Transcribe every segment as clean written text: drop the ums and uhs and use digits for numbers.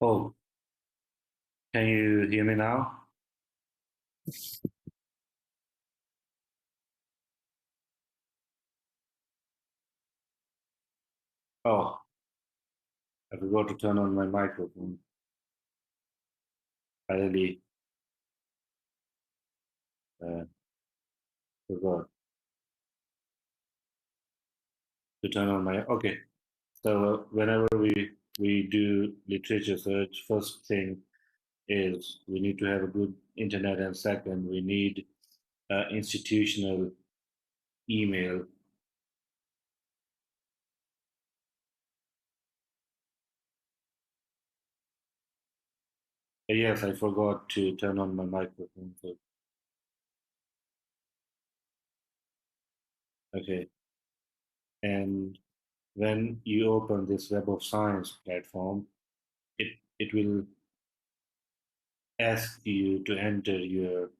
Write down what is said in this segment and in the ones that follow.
Oh, can you hear me now? Oh, I forgot to turn on my microphone. I really uh, forgot to turn on my. Okay, so whenever we do literature search, first thing is we need to have a good internet, and second we need institutional email. Yes, I forgot to turn on my microphone. So, okay, and when you open this Web of Science platform, it will ask you to enter your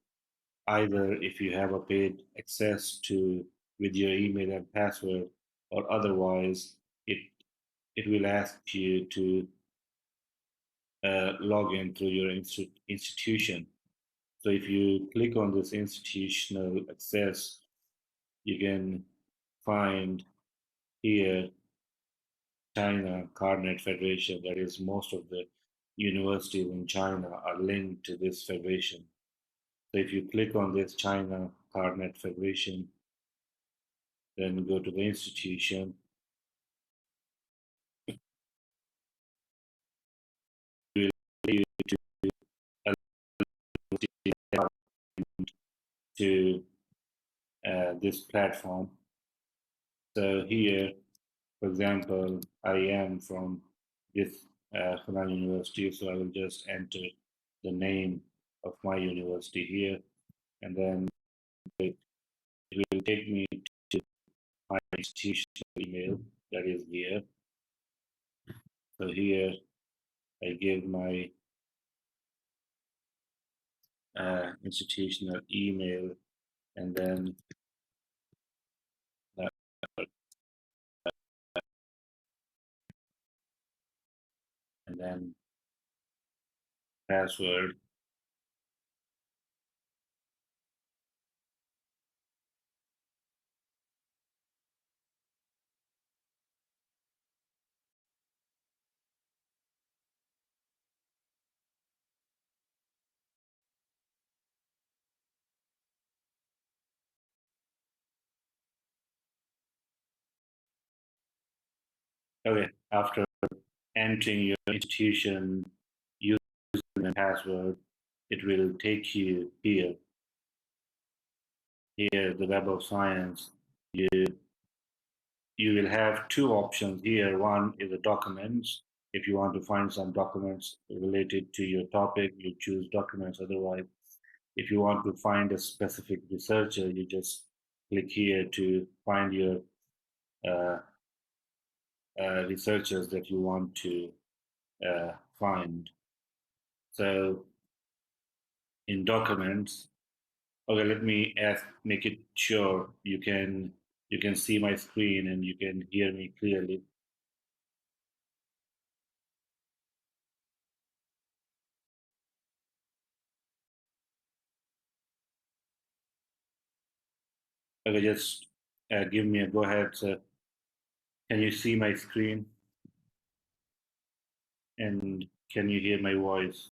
either if you have a paid access to with your email and password, or otherwise it it will ask you to log in through your institution. So if you click on this institutional access, you can find here China Cardnet Federation. That is, most of the universities in China are linked to this federation. So if you click on this China Cardnet Federation, then go to the institution, will lead you to this platform. So here, for example, I am from this Hunan University, so I will just enter the name of my university here, and then it will take me to my institutional email that is here. So here I give my institutional email, and then uh, and then password. Okay, after entering your institution username and password, it will take you here. Here, the Web of Science. You you will have two options here. One is the documents. If you want to find some documents related to your topic, you choose documents. Otherwise, if you want to find a specific researcher, you just click here to find your uh, researchers that you want to find. So in documents, okay, let me make it sure you can see my screen and you can hear me clearly. Okay, just give me a go ahead. So can you see my screen and can you hear my voice?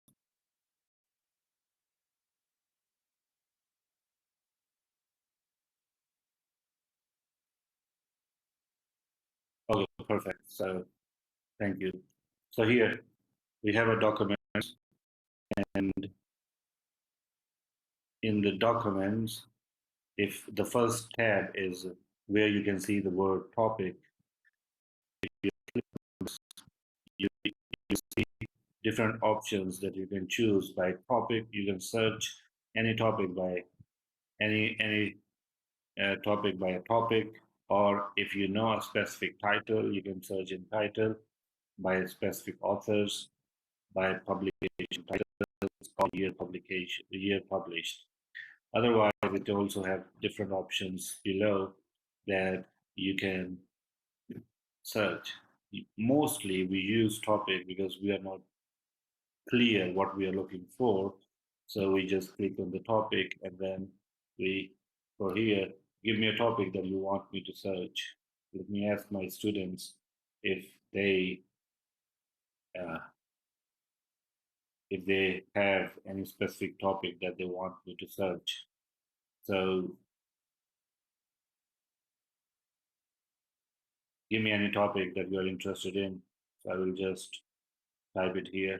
Okay, perfect. So thank you. So here we have a document, and in the documents, if the first tab is where you can see the word topic, you, you see different options that you can choose by topic. You can search any topic by any topic by a topic, or if you know a specific title, you can search in title by specific authors, by publication titles, or year publication, year published. Otherwise, it also have different options below that you can search. Mostly we use topic because we are not clear what we are looking for. So we just click on the topic and then we, for here, give me a topic that you want me to search. Let me ask my students if they uh, if they have any specific topic that they want me to search. So give me any topic that you are interested in. So I will just type it here.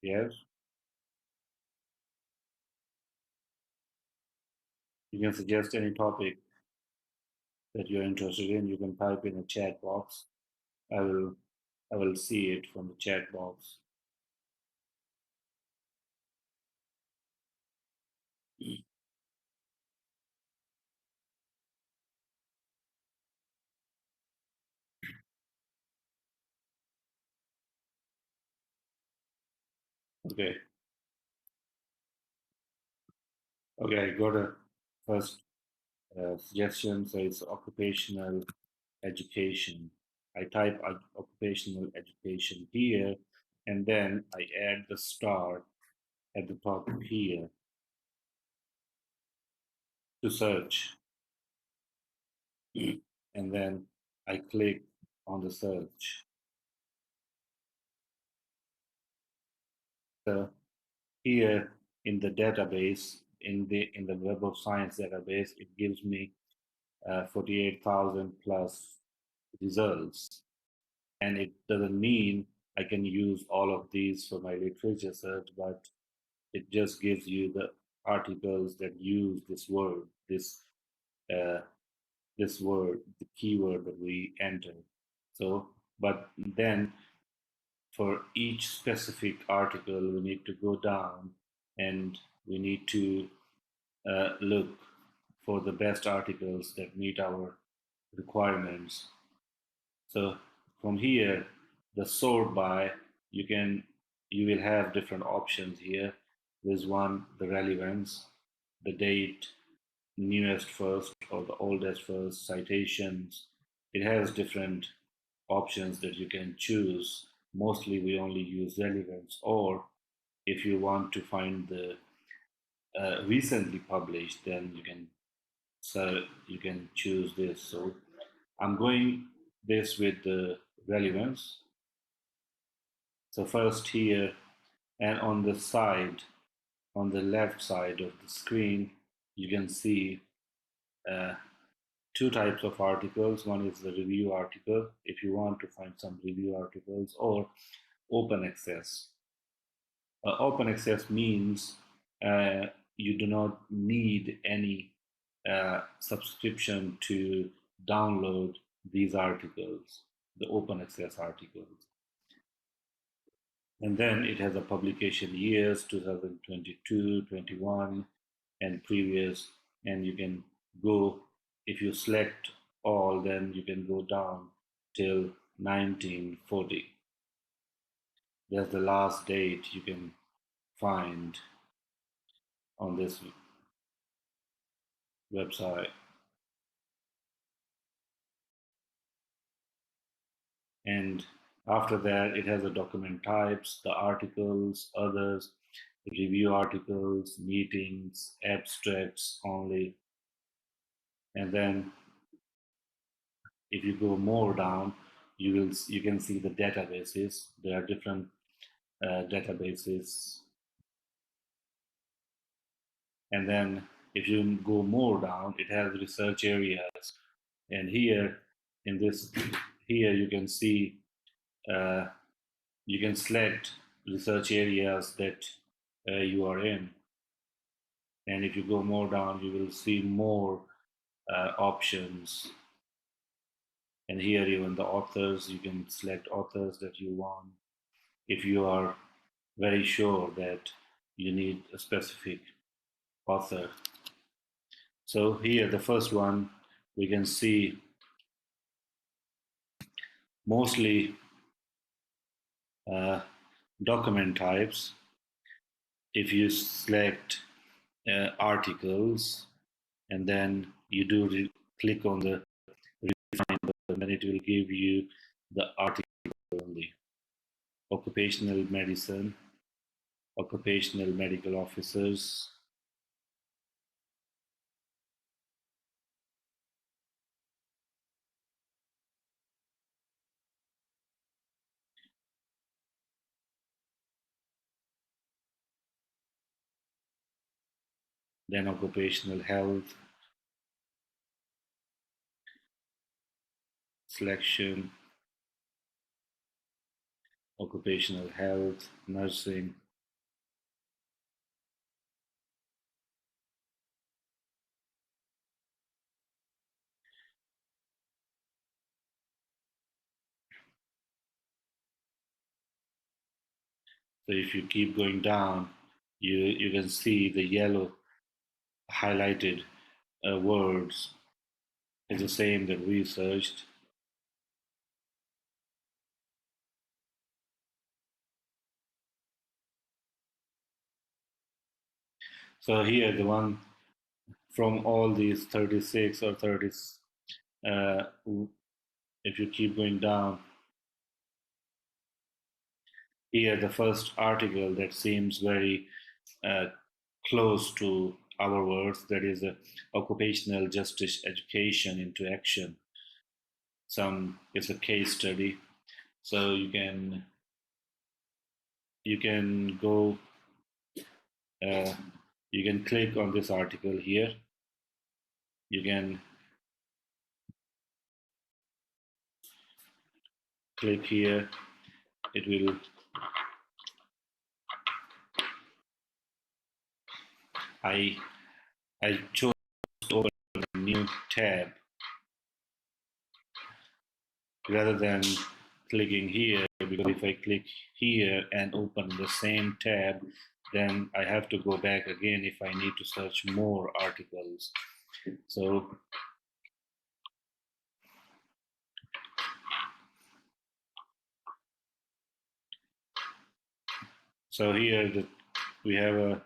Yes, you can suggest any topic that you're interested in. You can type in a chat box. I will I will see it from the chat box. Okay. Okay, I got a first suggestion. So it's occupational education. I type occupational education here, and then I add the star at the top here to search. And then I click on the search. So here in the database, in the Web of Science database, it gives me 48,000 plus results. And it doesn't mean I can use all of these for my literature search, but it just gives you the articles that use this word, uh, this word, the keyword that we enter. So, but then for each specific article, we need to go down and we need to look for the best articles that meet our requirements. So from here, the sort by, you can you will have different options here. There's one, the relevance, the date, newest first or the oldest first, citations. It has different options that you can choose. Mostly we only use relevance, or if you want to find the recently published, then you can choose this. So I'm going this with the relevance. So first here, and on the side, on the left side of the screen, you can see uh, two types of articles. One is the review article, if you want to find some review articles, or open access. Open access means uh, you do not need any subscription to download these articles, the open access articles. And then it has a publication years 2022, 21, and previous. And you can go, if you select all, then you can go down till 1940. That's the last date you can find on this website. And after that, it has the document types, the articles, others, review articles, meetings, abstracts only. And then if you go more down, you can see the databases. There are different databases. And then if you go more down, it has research areas. And here in this, here you can see, uh, you can select research areas that you are in. And if you go more down, you will see more options. And here, even the authors, you can select authors that you want. If you are very sure that you need a specific author. So here, the first one, we can see mostly uh, document types. If you select articles and then you click on the refine button, then it will give you the article only. Occupational medicine, occupational medical officers, then occupational health, selection, occupational health, nursing. So if you keep going down, you can see the yellow highlighted words is the same that we searched. So here, the one from all these 36 or 30, uh, if you keep going down, here the first article that seems very uh, close to our words, that is occupational justice education into action. It's a case study, so you can go, uh, you can click on this article here. You can click here. It will. I I chose to open a new tab rather than clicking here, because if I click here and open the same tab, then I have to go back again if I need to search more articles. So here we have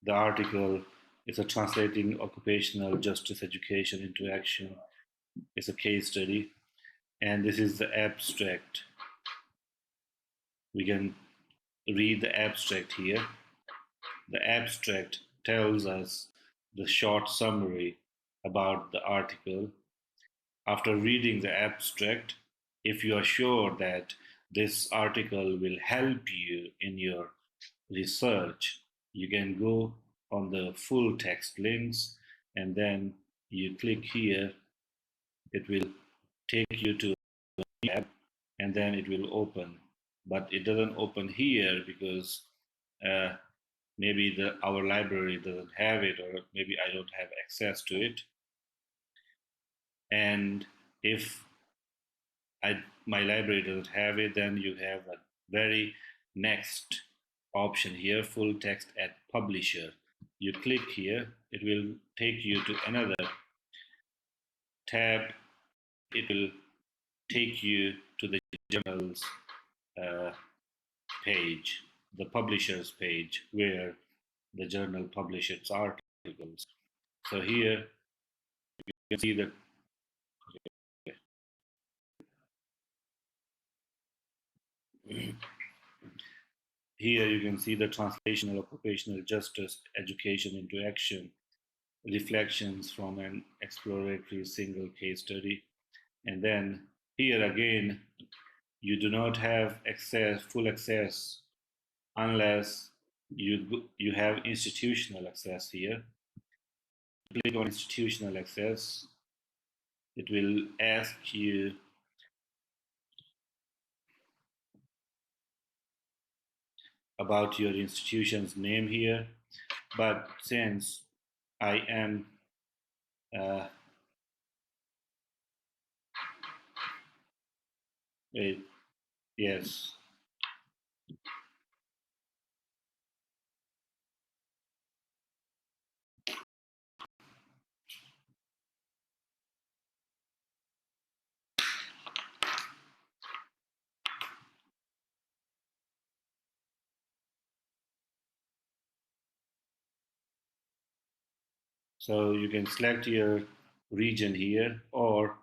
the article is a translating occupational justice education into action. It's a case study, and this is the abstract. We can read the abstract here. The abstract tells us the short summary about the article. After reading the abstract, if you are sure that this article will help you in your research, you can go on the full text links and then you click here. It will take you to the tab and then it will open. But it doesn't open here because uh, maybe our library doesn't have it, or maybe I don't have access to it. And if my library doesn't have it, then you have a very next option here, full text at publisher. You click here, it will take you to another tab. It will take you to the journal's uh, page, the publisher's page, where the journal publishes articles. So here you can see that here you can see the translational occupational justice education into action, reflections from an exploratory single case study. And then here again, you do not have full access unless you have institutional access here. Click on institutional access. It will ask you about your institution's name here. But since I am uh, yes, So you can select your region here, or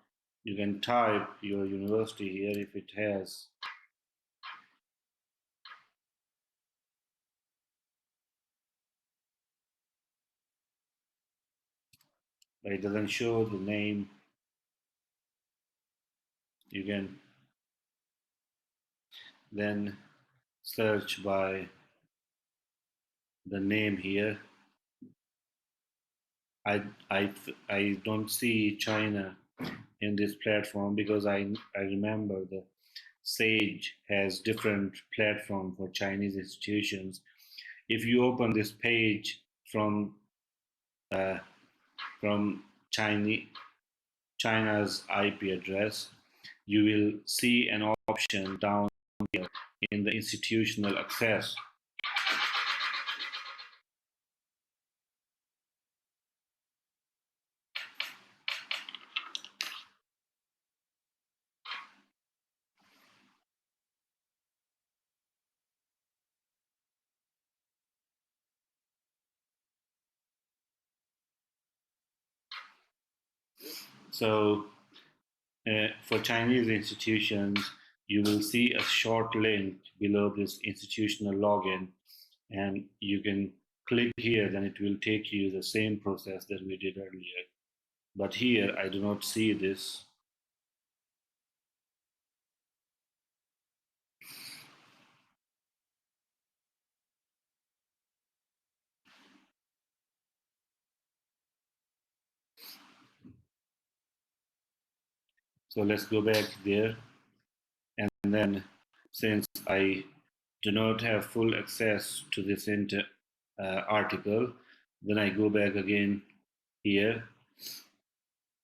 you can type your university here if it has, but it doesn't show the name. You can then search by the name here. I, I don't see China in this platform because I remember the Sage has different platform for Chinese institutions. If you open this page from uh, from China's IP address, you will see an option down here in the institutional access. So for Chinese institutions, you will see a short link below this institutional login, and you can click here, then it will take you the same process that we did earlier. But here, I do not see this. So let's go back there. And then, since I do not have full access to this article, then I go back again here,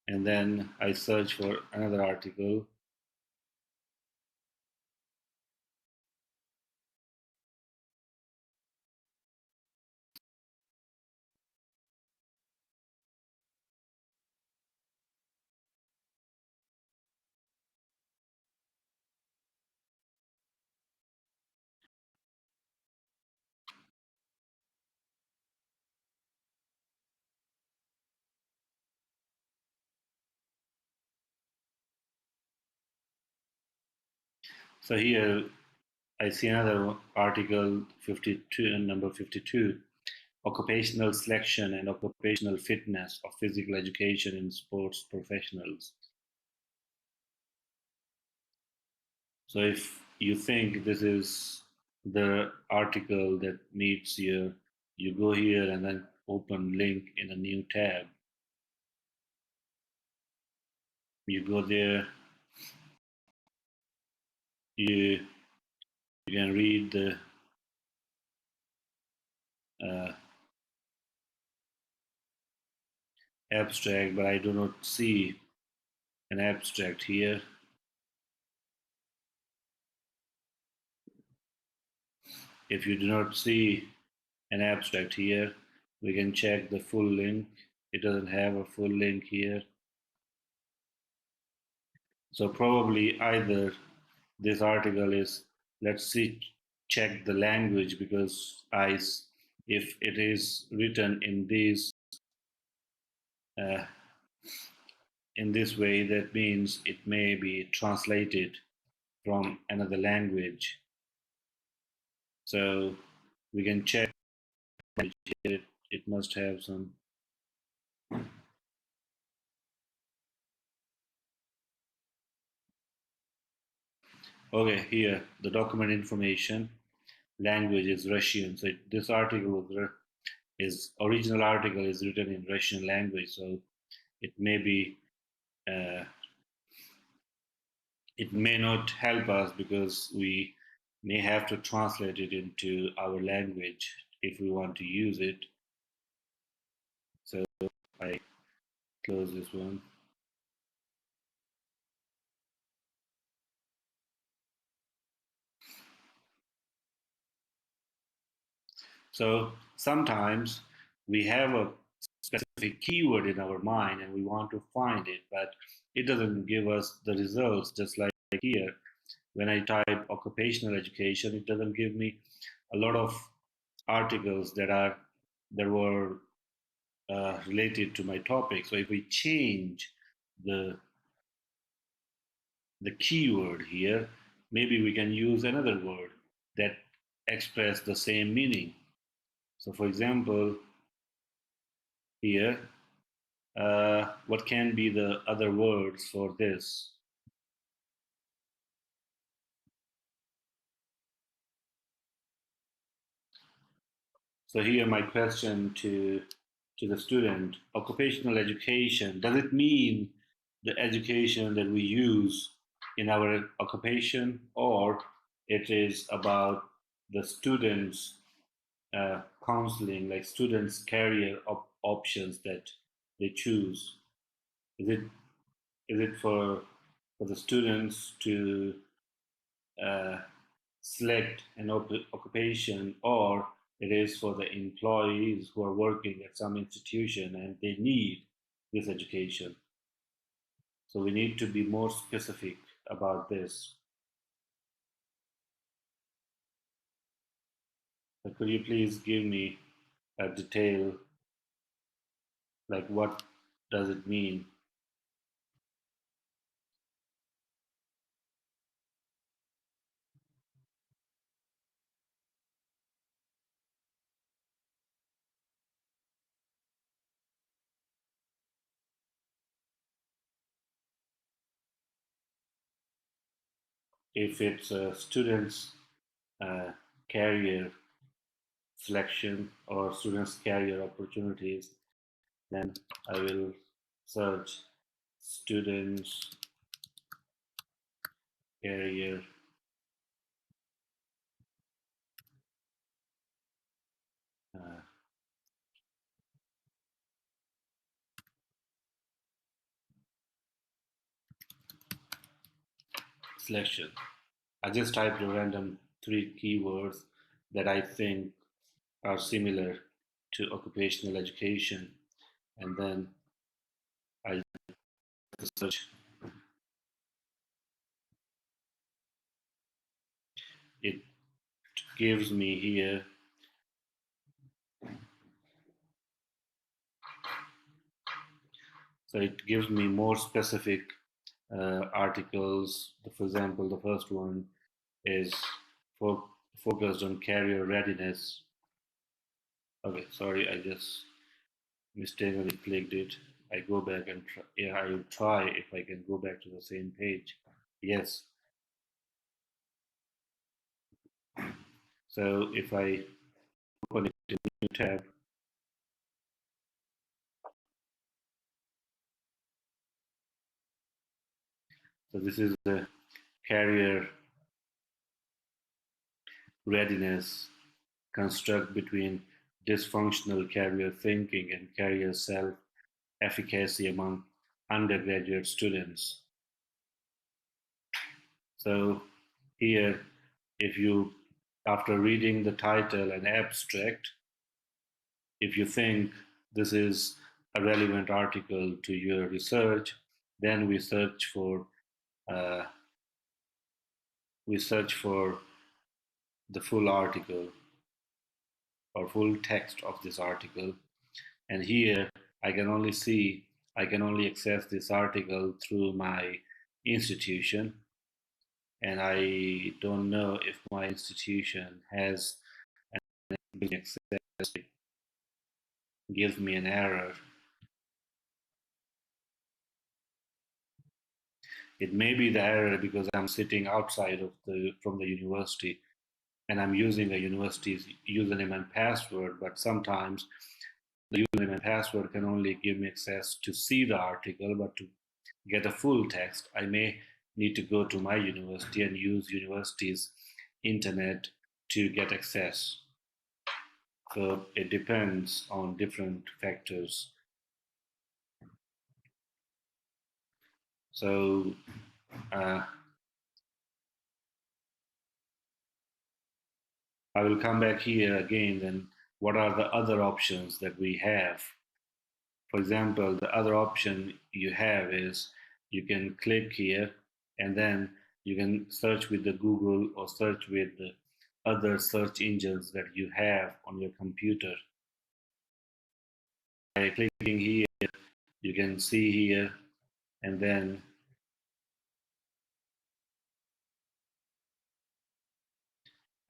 and then I search for another article. So here I see another article 52, number 52, occupational selection and occupational fitness of physical education in sports professionals. So if you think this is the article that needs you go here and then open link in a new tab. You go there, you, you can read the uh, abstract, but I do not see an abstract here. If you do not see an abstract here, we can check the full link. It doesn't have a full link here. So probably either this article is, let's see, check the language, because if it is written uh, in this way, that means it may be translated from another language. So we can check it. It must have some. Okay, here the document information language is Russian. So this article is original article is written in Russian language. So it may be uh, it may not help us because we may have to translate it into our language if we want to use it. So I close this one. So sometimes we have a specific keyword in our mind and we want to find it, but it doesn't give us the results. Just like here, when I type occupational education, it doesn't give me a lot of articles that were related to my topic. So if we change the the keyword here, maybe we can use another word that express the same meaning. So for example, here, what can be the other words for this? So here my question to the student, occupational education, does it mean the education that we use in our occupation, or it is about the students' counseling, like students' career options that they choose? Is it for the students to uh, select an occupation, or it is for the employees who are working at some institution and they need this education? So we need to be more specific about this. So could you please give me a detail, like what does it mean? If it's a student's uh, career selection or students' career opportunities, then I will search students' career uh, selection. I just typed a random three keywords that I think are similar to occupational education, and then I search. It gives me here, so it gives me more specific articles. For example, the first one is fo- focused on career readiness. Okay, sorry, I just mistakenly clicked it. I go back and try, yeah, I will try if I can go back to the same page. Yes. So if I open it in a new tab, so this is the career readiness construct between dysfunctional career thinking and career self efficacy among undergraduate students. So here, if you, after reading the title and abstract, if you think this is a relevant article to your research, then uh, we search for the full article or full text of this article. And here I can only access this article through my institution, and I don't know if my institution has access. It gives me an error. It may be the error because I'm sitting outside of the from the university and I'm using a university's username and password, but sometimes the username and password can only give me access to see the article, but to get a full text, I may need to go to my university and use university's internet to get access. So it depends on different factors. So uh, I will come back here again. Then, what are the other options that we have? For example, the other option you have is you can click here and then you can search with the Google or search with the other search engines that you have on your computer. by clicking here, you can see here, and then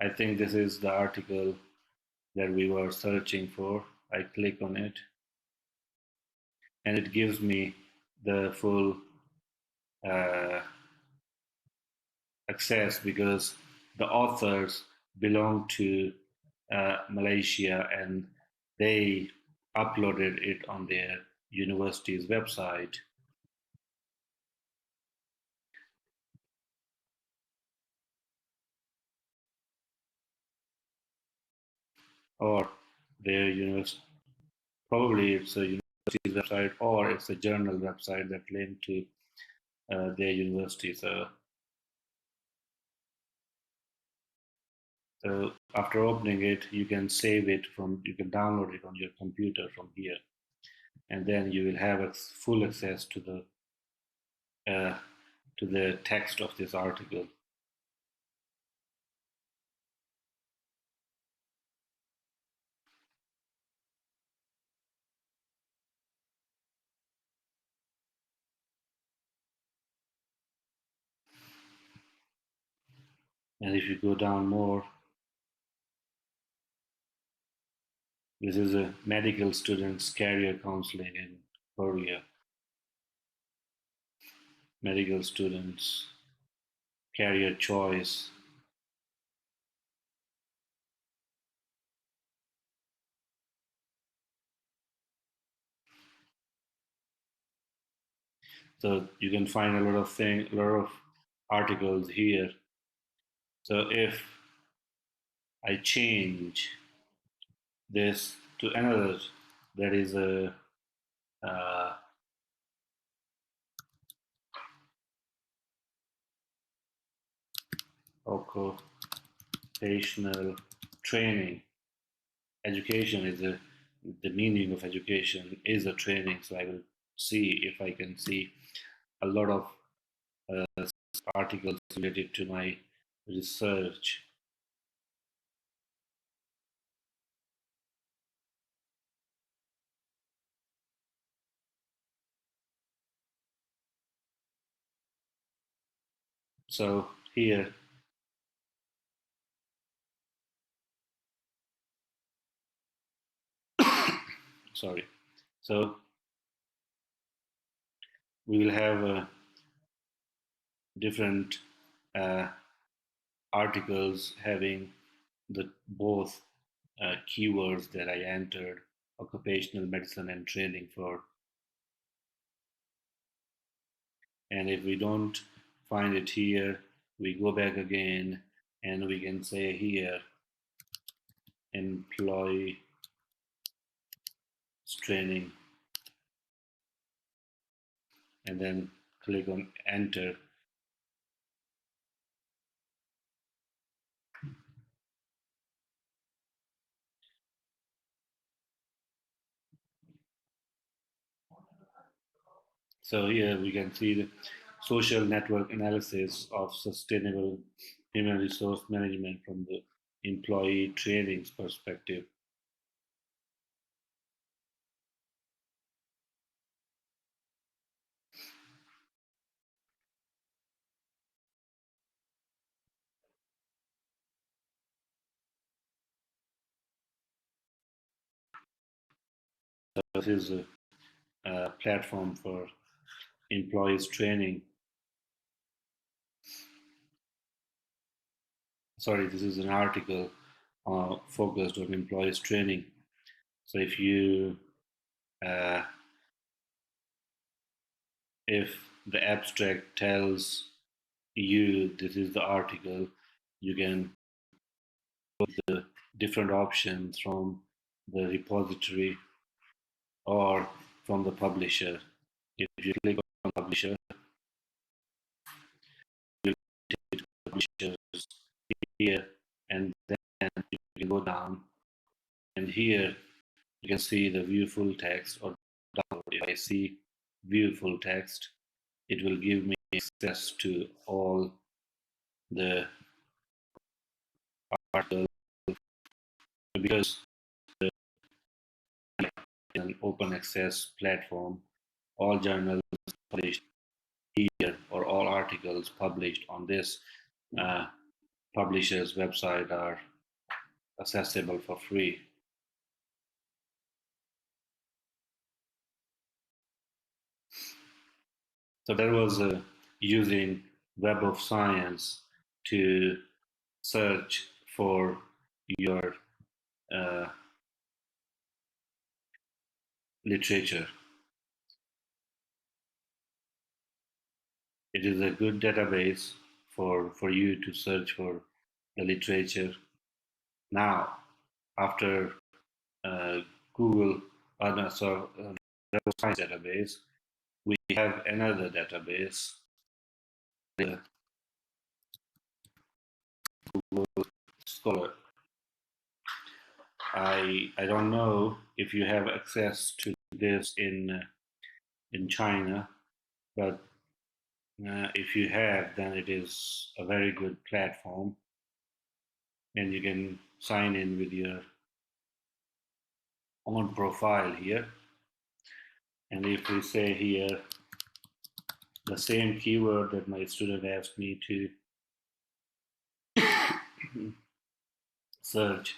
I think this is the article that we were searching for. I click on it, and it gives me the full uh, access because the authors belong to Malaysia, and they uploaded it on their university's website, or their university. Probably it's a university's website, or it's a journal website that linked to their university. So after opening it, you can save it from, you can download it on your computer from here, and then you will have full access uh, to the text of this article. And if you go down more, this is a medical student's career counseling in Korea. Medical students career choice. So you can find a a lot of articles here. So if I change this to another, that is a uh, occupational training. Education is the meaning of education is a training. So I will see if I can see a lot of articles related to my research. So here, sorry. So we will have different uh, articles having the both keywords that I entered, occupational medicine and training for. And if we don't find it here, we go back again and we can say here, employee training, and then click on enter. So here we can see the social network analysis of sustainable human resource management from the employee trainings perspective. So this is a platform for employees training. Sorry, this is an article focused on employees training. So uh, if the abstract tells you this is the article, you can put the different options from the repository or from the publisher. If you click on publisher, you take to publishers here, and then you can go down, and here you can see the view full text or download. If I see view full text, it will give me access to all the articles because an open access platform. All journals published here or all articles published on this uh, publisher's website are accessible for free. So that was using Web of Science to search for your uh, literature. It is a good database for you to search for the literature. Now, after uh, Google, no, so Web of Science database, we have another database, the Google Scholar. I don't know if you have access to this in China, but if you have, then it is a very good platform, and you can sign in with your own profile here. And if we say here the same keyword that my student asked me to search,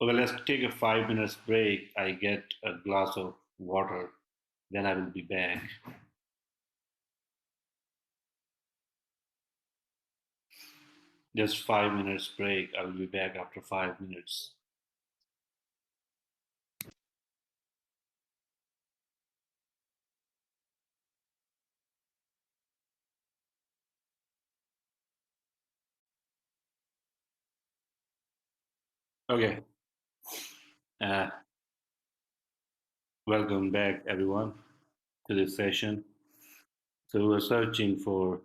okay, let's take a 5 minutes break. I get a glass of water, then I will be back. Just 5 minutes break. I will be back after 5 minutes. Okay. Uh, Welcome back, everyone, to this session. So we're searching for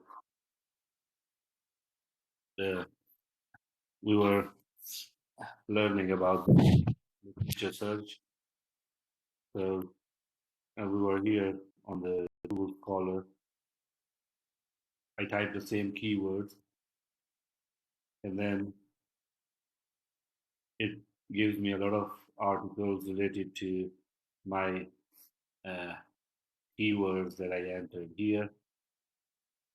the. We were learning about literature search. So we were here on the Google Scholar. I typed the same keywords, and then it gives me a lot of articles related to my uh, keywords that I entered here.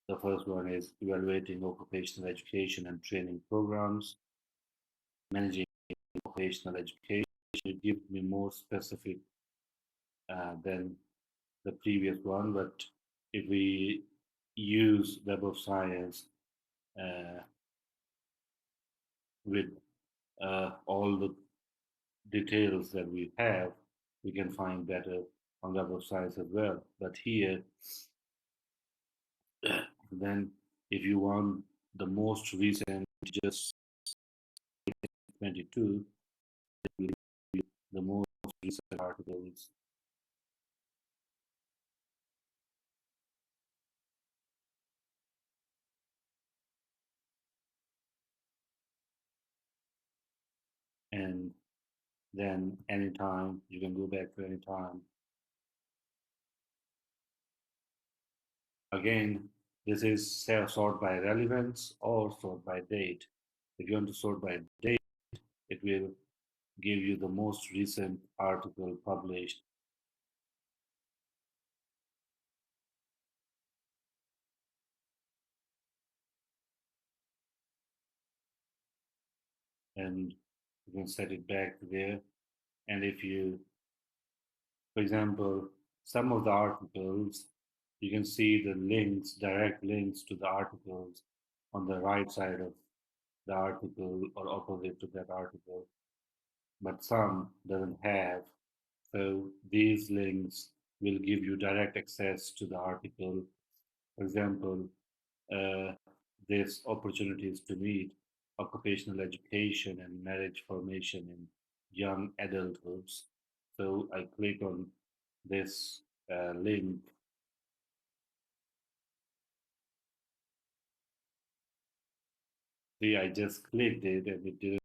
The first one is evaluating occupational education and training programs, managing occupational education. It gives me more specific than the previous one, but if we use Web of Science uh, with all the details that we have, we can find better on Web of Science as well. But here, then if you want the most recent, just 22, the most recent articles, and then anytime you can go back to any time. Again, this is sort by relevance or sort by date. If you want to sort by date, it will give you the most recent article published, and you can set it back there. And if you, for example, some of the articles, you can see the links, direct links to the articles on the right side of the article or opposite to that article, but some doesn't have. So these links will give you direct access to the article. For example, uh, this opportunities to meet occupational education and marriage formation in young adulthoods. So I click on this link. See, I just clicked it and it did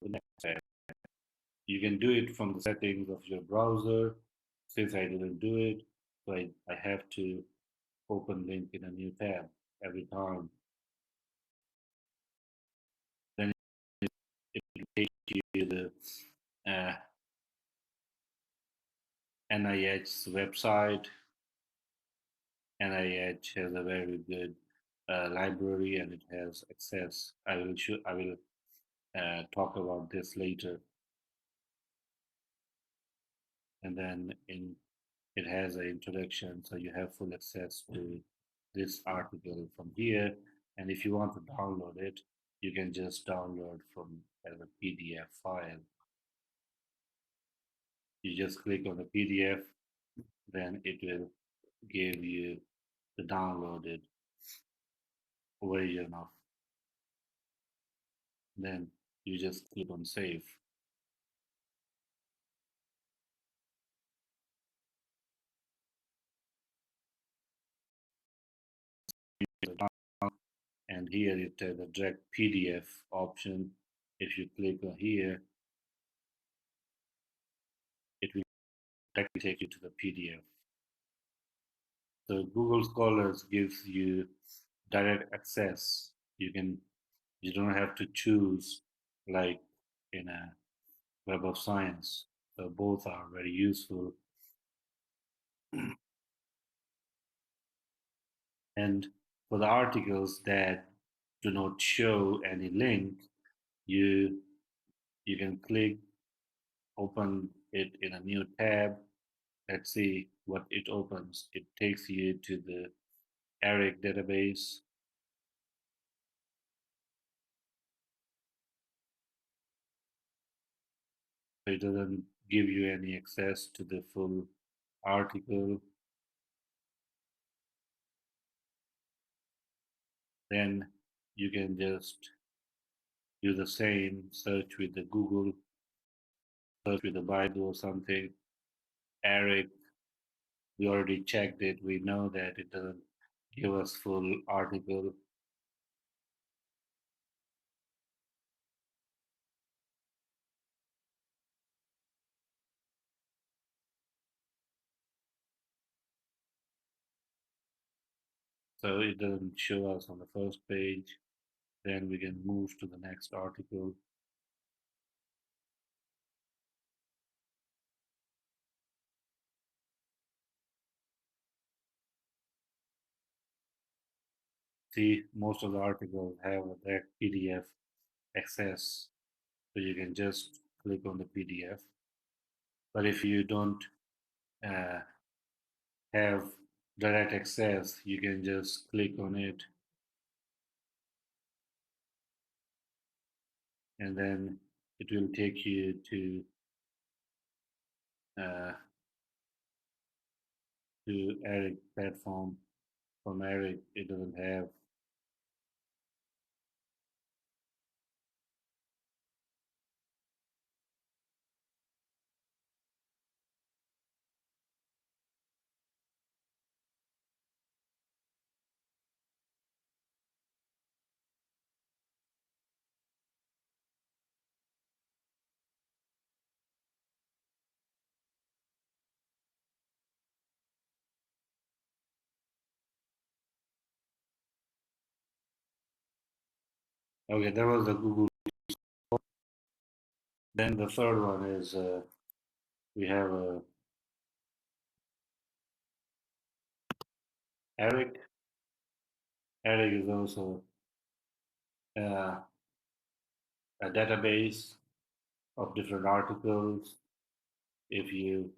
the next tab. You can do it from the settings of your browser. Since I didn't do it, so I have to open link in a new tab every time. take you to the NIH's website. NIH has a very good library and it has access. I will talk about this later. And then it has an introduction, so you have full access to this article from here. And if you want to download it, you can just download from as a PDF file. You just click on the PDF, then it will give you the downloaded version of. Then you just click on save. And here it has the direct PDF option. If you click on here, it will directly take you to the PDF. So Google Scholars gives you direct access. You don't have to choose like in a Web of Science. So both are very useful. And for the articles that do not show any link, you you can click open it in a new tab. Let's see what it opens. It takes you to the ERIC database. So it doesn't give you any access to the full article. Then you can just do the same, search with the Google, search with the Bible or something. ERIC, we already checked it. We know that it doesn't give us full article. So it doesn't show us on the first page. Then we can move to the next article. See, most of the articles have a direct PDF access, so you can just click on the PDF. But if you don't uh, have direct access, you can just click on it and then it will take you uh, to ERIC platform. From ERIC, it doesn't have. Okay, that was the Google. Then the third one is we have ERIC. ERIC is also uh, a database of different articles. If you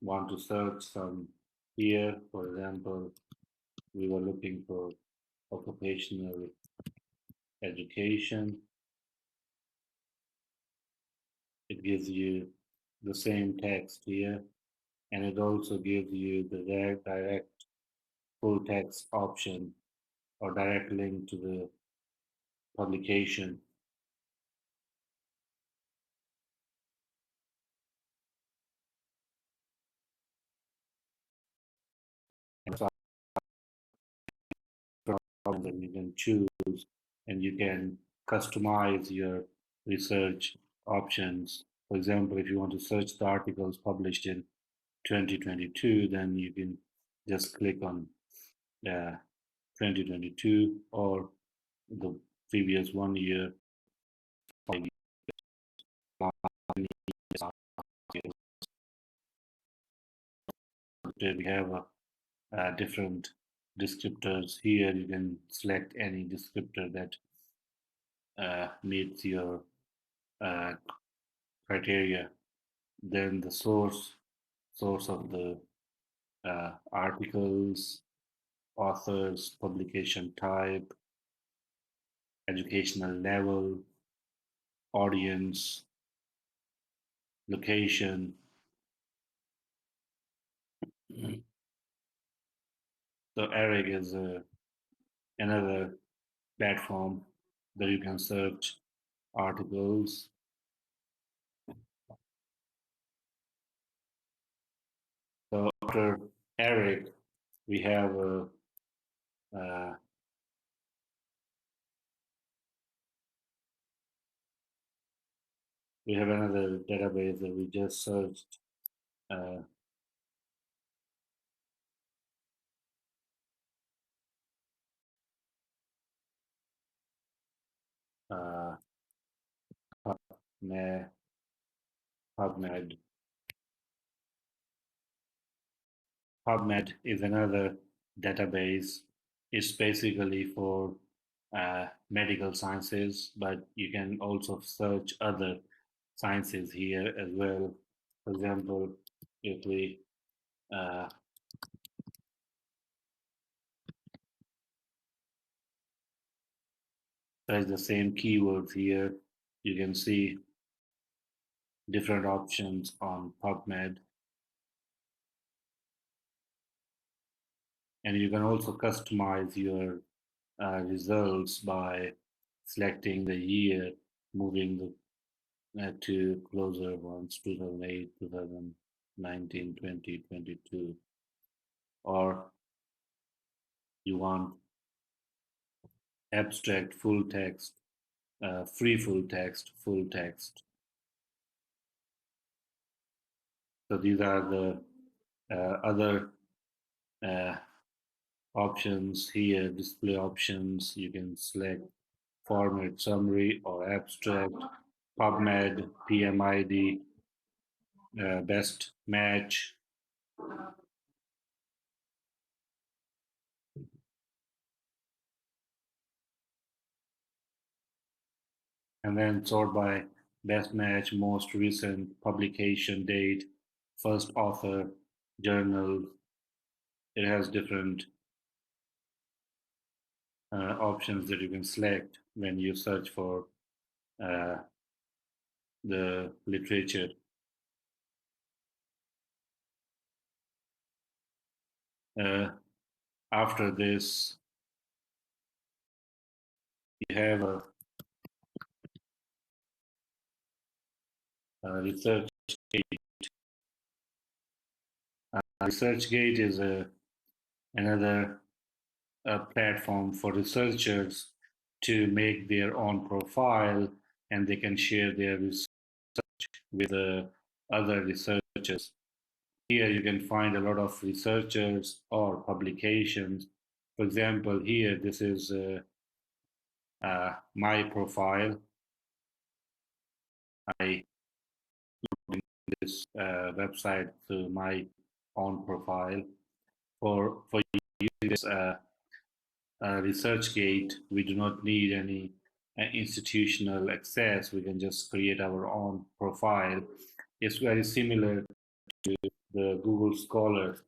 want to search some here, for example, we were looking for occupational education. It gives you the same text here, and it also gives you the direct full text option or direct link to the publication. And so that you can choose and you can customize your research options. For example, if you want to search the articles published in 2022, then you can just click on 2022 or the previous 1 year. we have different descriptors. Here you can select any descriptor that meets your uh, criteria. Then the source of the articles, authors, publication type, educational level, audience, location. So Eric is another platform that you can search articles. So after Eric, we have uh, another database that we just searched. Uh, uh, PubMed, PubMed. PubMed is another database. It's basically for medical sciences, but you can also search other sciences here as well. For example, if we uh, search the same keywords here, you can see different options on PubMed. And you can also customize your results by selecting the year, moving to closer ones, 2008, 2019, 20, 22, or you want abstract, full text, free full text, full text. So these are the other uh, options here, display options. You can select format, summary, or abstract, PubMed, PMID, best match, and then sort by best match, most recent publication date, first author, journal. It has different options that you can select when you search for uh, the literature. Uh, After this, you have a research gate. ResearchGate is another platform for researchers to make their own profile, and they can share their research with other researchers. Here you can find a lot of researchers or publications. For example, here this is my profile. I log in this website through my own profile. For using this ResearchGate, we do not need any institutional access. We can just create our own profile. It's very similar to the Google Scholar,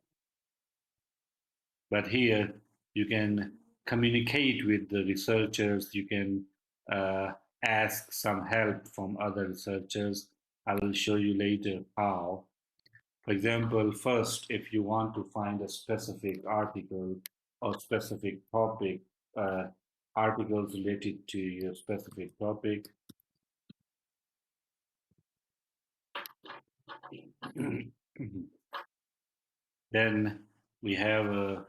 but here you can communicate with the researchers. You can uh, ask some help from other researchers. I will show you later how. For example, first, if you want to find a specific article or specific topic, uh, articles related to your specific topic, then we have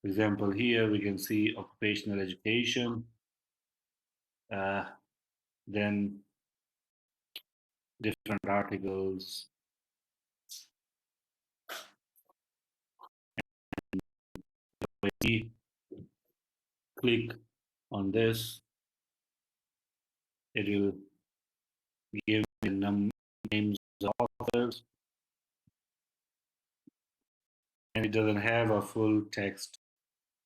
for example, here we can see occupational education. Uh, then different articles. When we click on this, it will give the names of authors, and it doesn't have a full text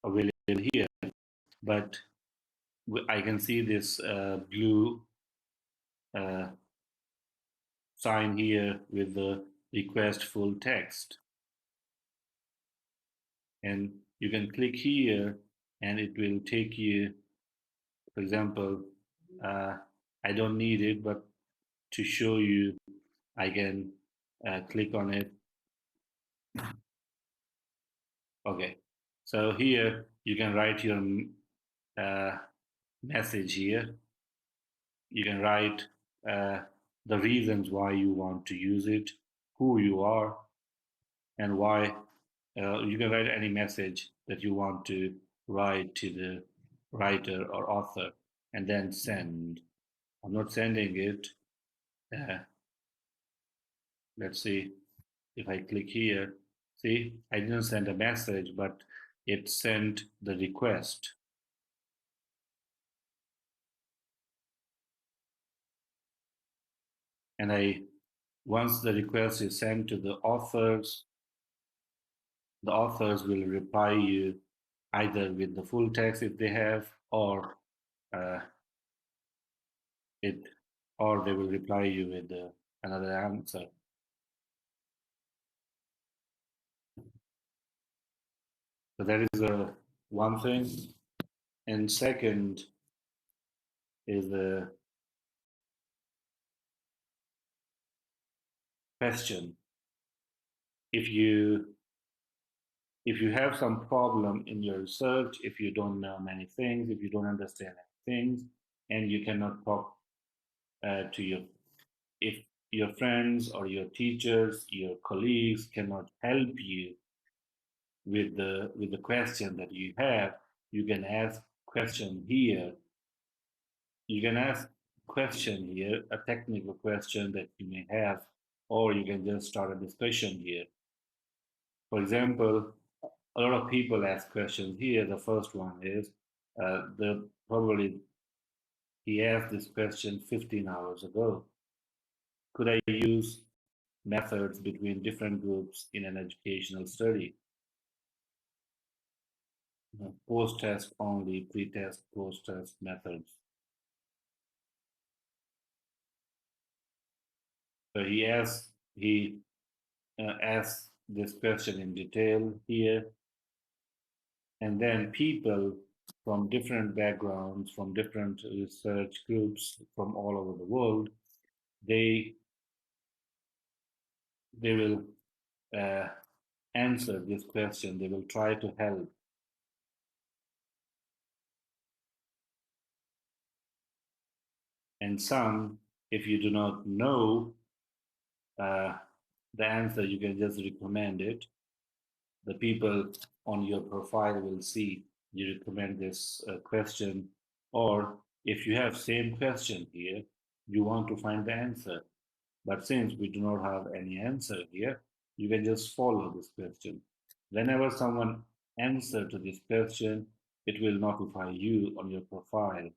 available here, but I can see this blue uh, sign here with the request full text, and you can click here and it will take you, for example, uh, I don't need it, but to show you I can click on it. Okay, so here you can write your uh, message here. You can write the reasons why you want to use it, who you are, and why. You can write any message that you want to write to the writer or author, and then send. I'm not sending it. Uh, let's see if I click here. See, I didn't send a message, but it sent the request. And once the request is sent to the authors will reply you either with the full text if they have, or uh, it, or they will reply you with another answer. So that is one thing. And second is the question. If you if you have some problem in your research, if you don't know many things, if you don't understand many things, and you cannot talk to your, if your friends or your teachers, your colleagues cannot help you with the question that you have, you can ask question here. You can ask question here, a technical question that you may have, or you can just start a discussion here. For example, a lot of people ask questions here. The first one is the probably he asked this question 15 hours ago. Could I use methods between different groups in an educational study? Post-test only, pre-test, post-test methods. So he asked this question in detail here, and then people from different backgrounds, from different research groups from all over the world, they they will uh, answer this question. They will try to help. And some, if you do not know uh, the answer, you can just recommend it. The people on your profile will see you recommend this question, or if you have same question here, you want to find the answer. But since we do not have any answer here, you can just follow this question. Whenever someone answer to this question, it will notify you on your profile.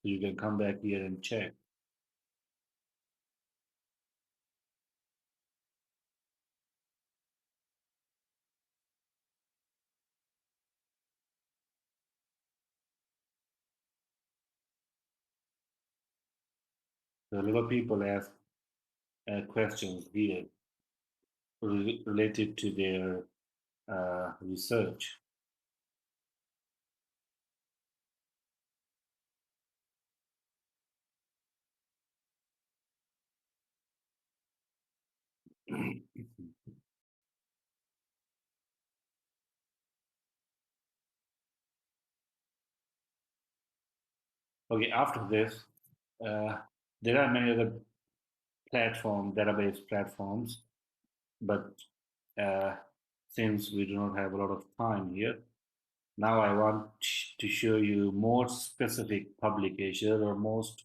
So you can come back here and check. So a lot of people ask questions here related to their research. Okay, after this, uh, there are many other database platforms, but uh, since we do not have a lot of time here, now I want to show you more specific publications or most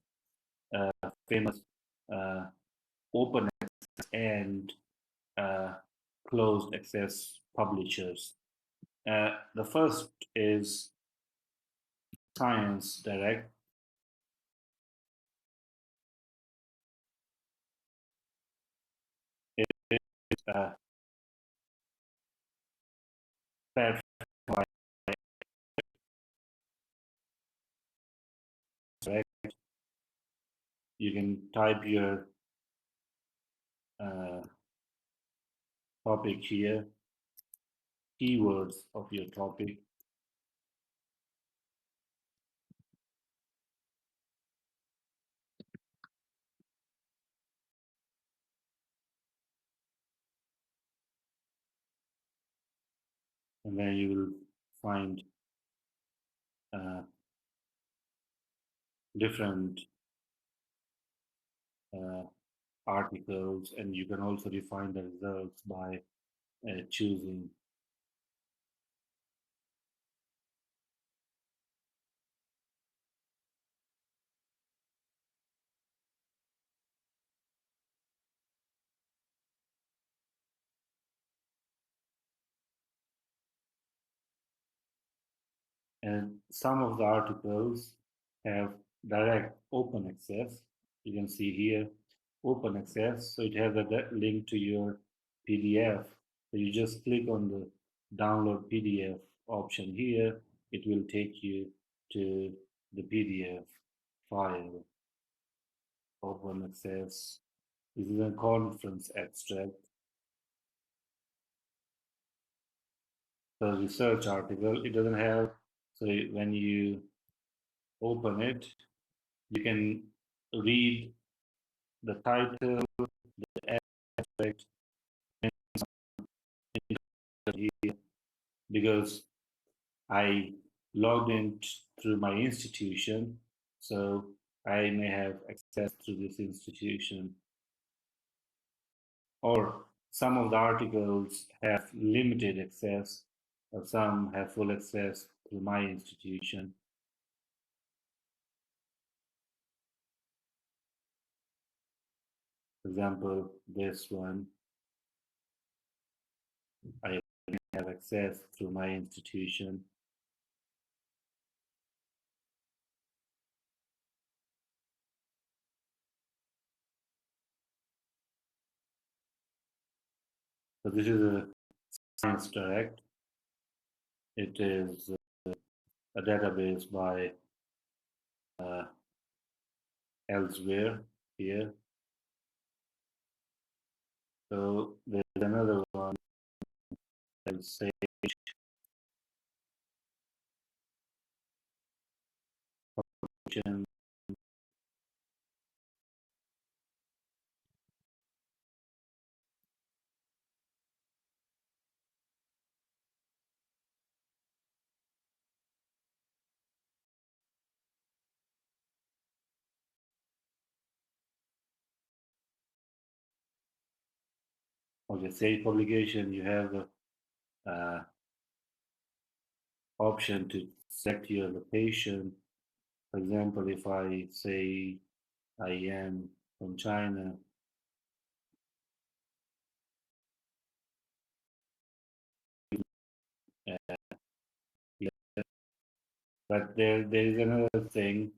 famous uh, open access and uh, closed access publishers. The first is Science Direct. It is a platform where you can type your uh, topic here, keywords of your topic, and then you will find uh, different uh, articles, and you can also refine the results by choosing. And some of the articles have direct open access. You can see here open access. So it has a link to your PDF. So you just click on the download PDF option here. It will take you to the PDF file, open access. This is a conference abstract. The research article, it doesn't have, so when you open it, you can read the title, the abstract, and here because I logged in through my institution, so I may have access to this institution. Or some of the articles have limited access, or some have full access through my institution. For example, this one, I have access through my institution. So this is a Science Direct. It is a database by elsewhere here. So there's another one, I'll say, okay, say publication, you have the option to select your location. For example, if I say I am from China, uh, yeah, but there is another thing.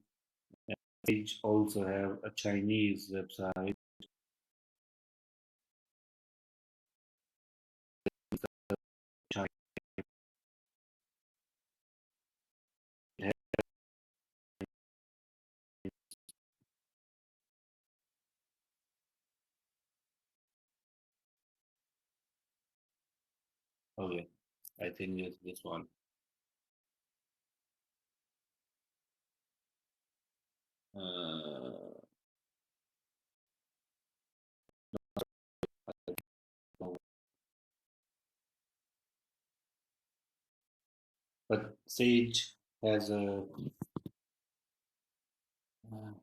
Page also have a Chinese website. China, okay, I think it's this one. Uh, but Sage has a uh,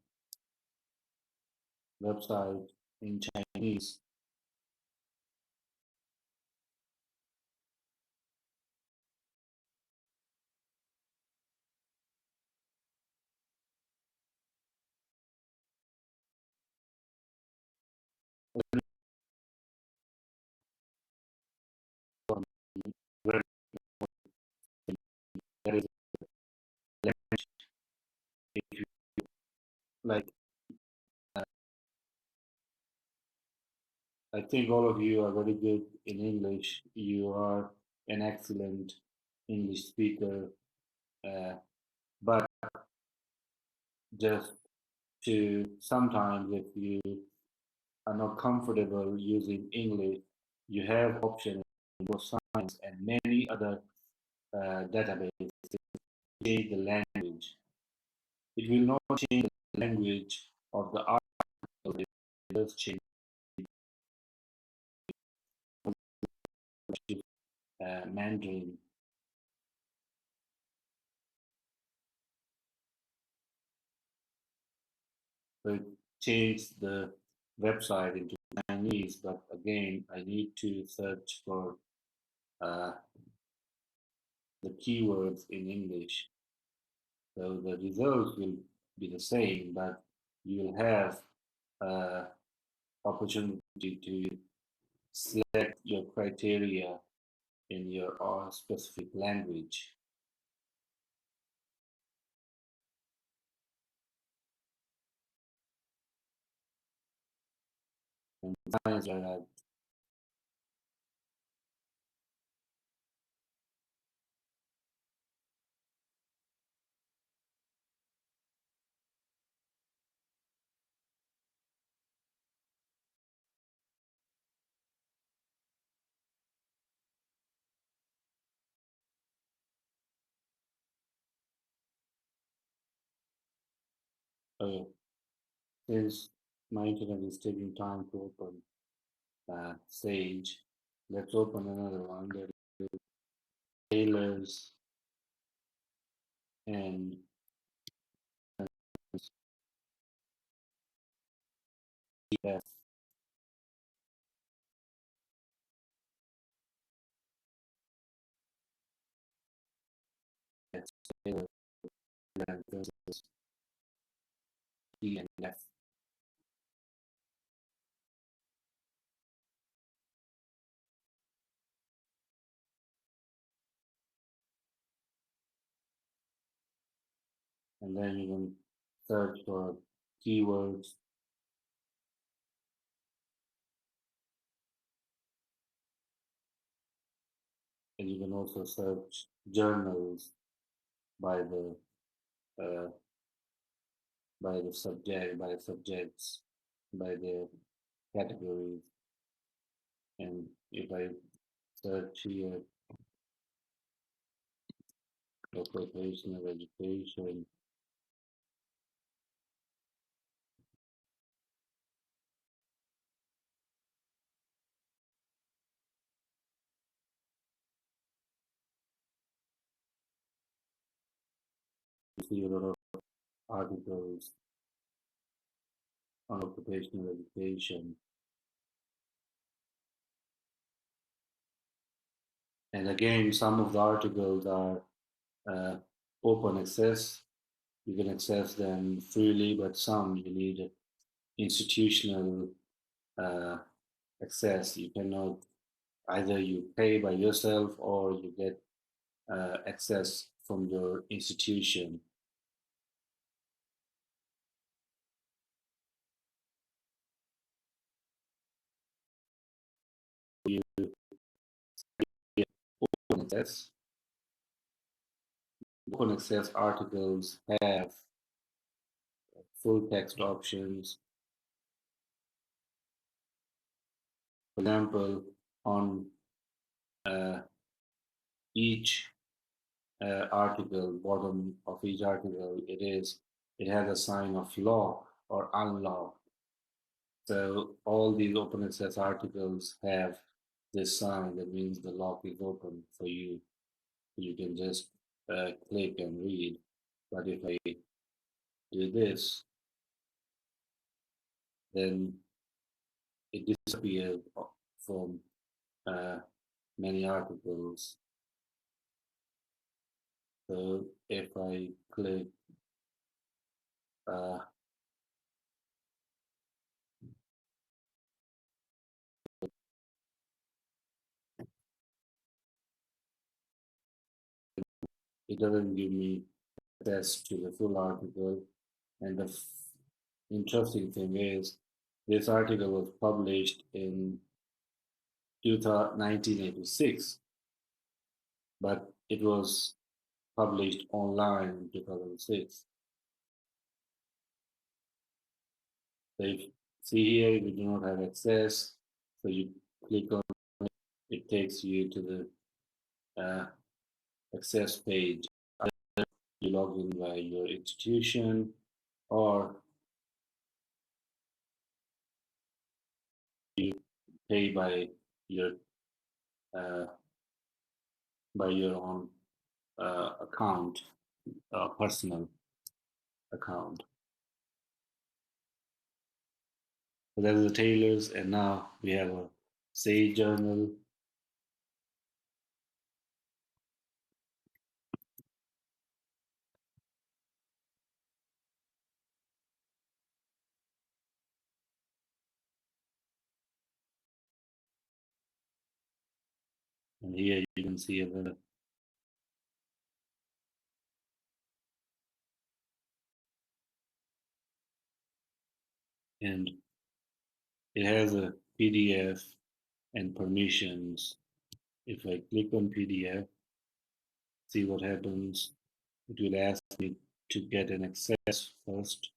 website in Chinese. like I think all of you are very good in English. You are an excellent English speaker, uh, but just to sometimes, if you are not comfortable using English, you have options in both science and many other databases to change the language. It will not change the language of the article, it does change Mandarin. So it changed the website into Chinese, but again, I need to search for uh, the keywords in English. So the results will be the same, but you will have opportunity to select your criteria in your specific language. And science like that. Since my internet is taking time to open Sage, let's open another one that is Taylor's and TF. Taylor versus T and F. And then you can search for keywords, and you can also search journals by the uh, by the subject, by the subjects, by the categories. And if I search here occupational education, you see a lot of articles on occupational education. And again, some of the articles are uh, open access. You can access them freely, but some you need institutional uh, access. You cannot either you pay by yourself or you get access from your institution. You get open access. Open access articles have full text options. For example, on uh, each article, bottom of each article, it has a sign of lock or unlock. So all these open access articles have this sign that means the lock is open for you. You can just click and read. But if I do this, then it disappears from uh, many articles. So if I click, uh, it doesn't give me access to the full article, and interesting thing is this article was published in 1986, but it was published online in 2006. So if see here, we do not have access, so you click on it, takes you to the access page. You log in by your institution, or you pay your uh, by your own account, personal account. So that's the tailors, and now we have a Sage journal, and here you can see the and it has a PDF and permissions. If I click on PDF, see what happens. It will ask me to get an access first.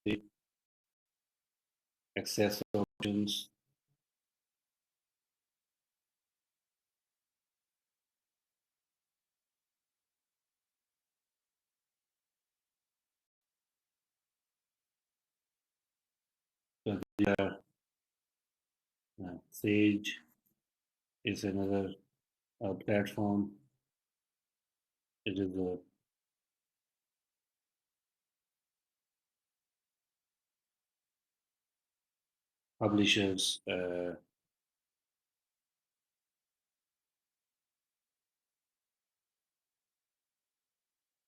The access options. So there, Sage is another platform. It is a publisher's.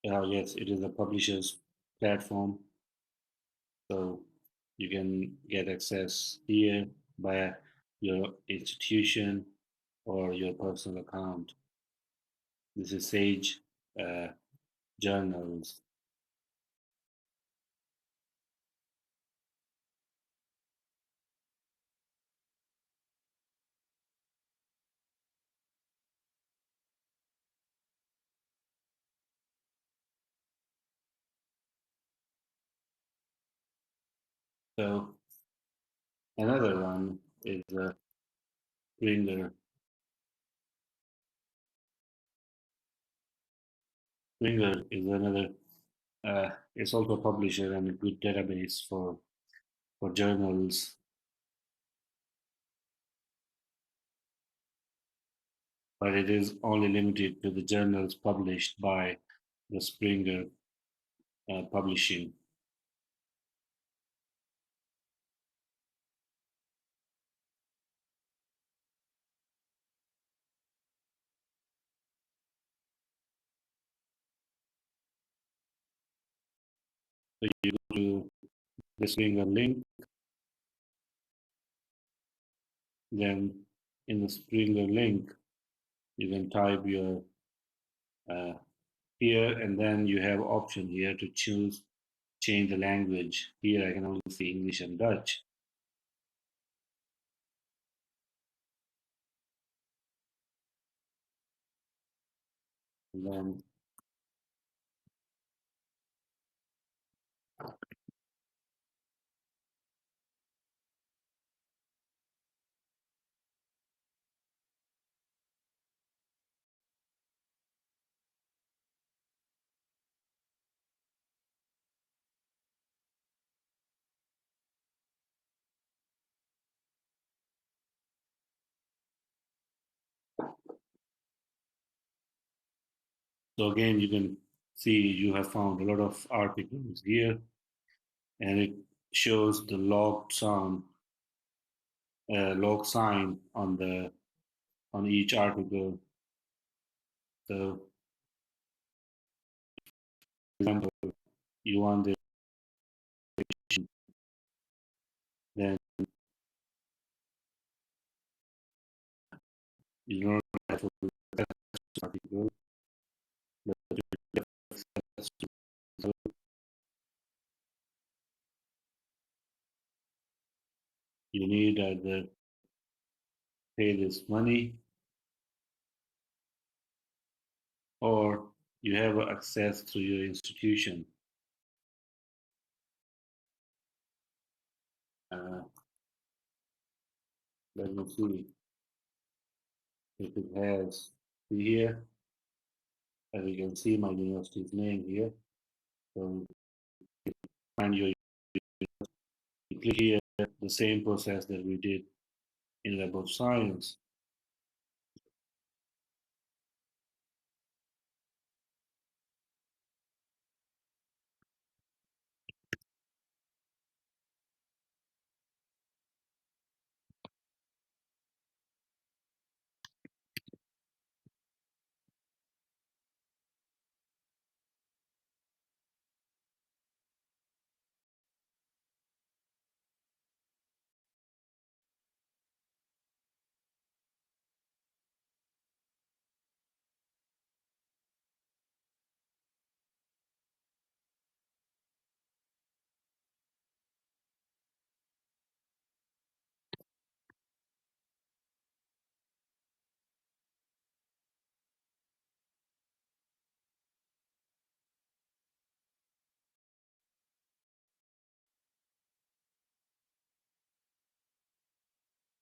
Yes, it is a publisher's platform. So you can get access here by your institution or your personal account. This is Sage uh, Journals. So another one is Springer. Springer is another. It's also a publisher and a good database for journals, but it is only limited to the journals published by the Springer Publishing. So you go to the Springer link, then in the Springer link, you can type your uh, here, and then you have option here to choose change the language. Here I can only see English and Dutch. And then so again you can see you have found a lot of articles here, and it shows the log sign on each article. So, for example, you want the then you don't have to article, You need either pay this money or you have access through your institution. Uh, Let me see if it has here. As you can see, my university's name here. So find your, you click here, the same process that we did in Lab of Science.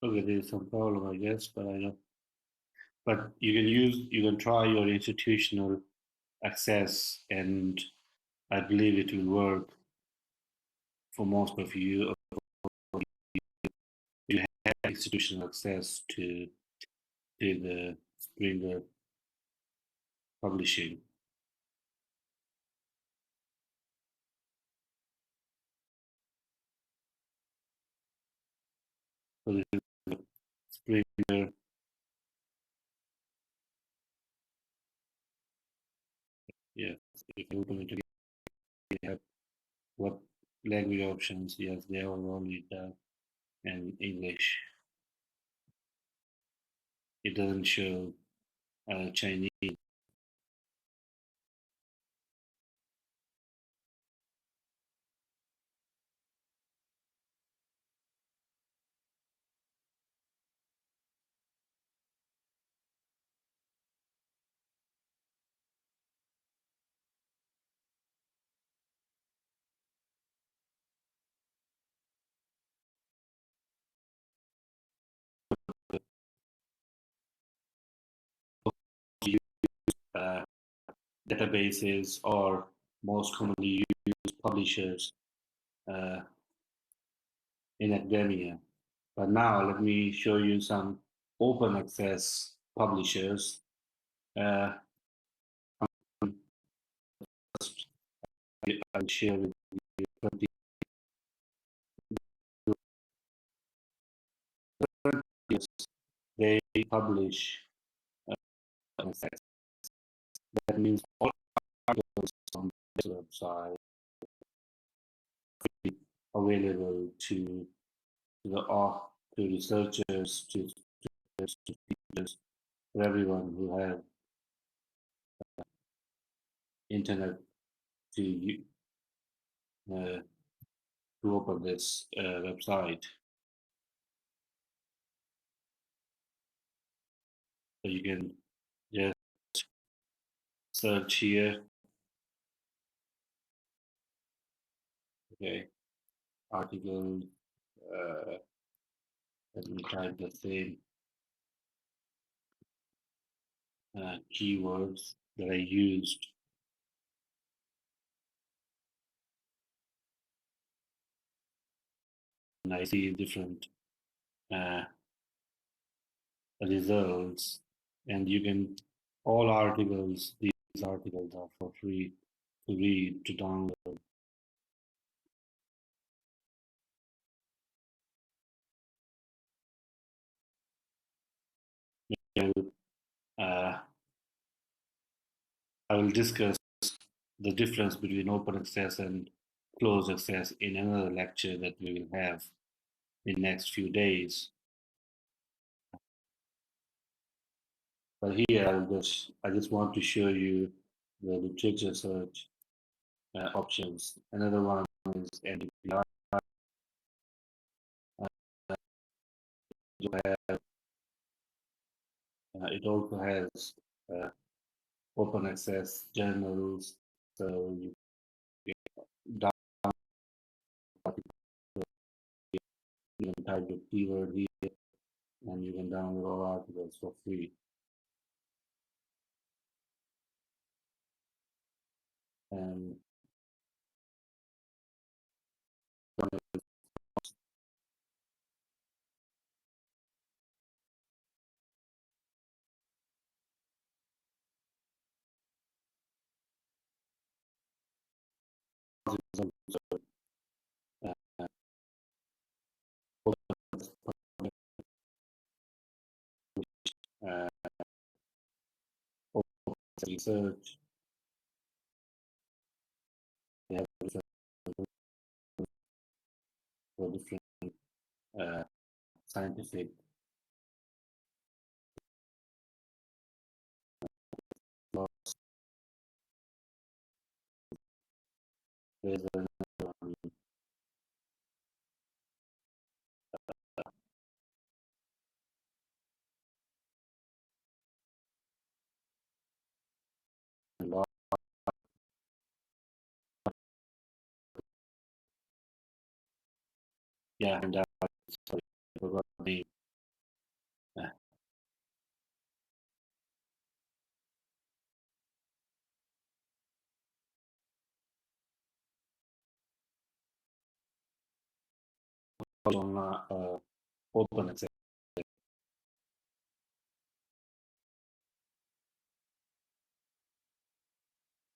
Okay, there's some problem, I guess, but I don't. But you can try your institutional access, and I believe it will work for most of you. You have institutional access to the Springer publishing. So this is Springer. Yes, if you open it again, you have what language options? Yes, they are only that and English. It doesn't show Chinese. Uh, Databases or most commonly used publishers uh, in academia. But now let me show you some open access publishers. Uh, First, I'll share with you 20 years they publish access. That means all articles on this website available to the to researchers, to teachers, for everyone who have internet to uh, to open this website. So you can just search here. Okay, article. Uh, Let me type the same keywords that I used, and I see different uh, results. And you can all articles. These articles are for free to read, to download. Uh, I will discuss the difference between open access and closed access in another lecture that we will have in next few days. But here I just want to show you the literature search options. Another one is NDPR. it also has uh, open access journals, so you can type the keyword here and you can download all articles for free. And uh, research, they have research for different uh, scientific laws. There's another one, law, yeah, and sorry, I forgot the uh, on open access.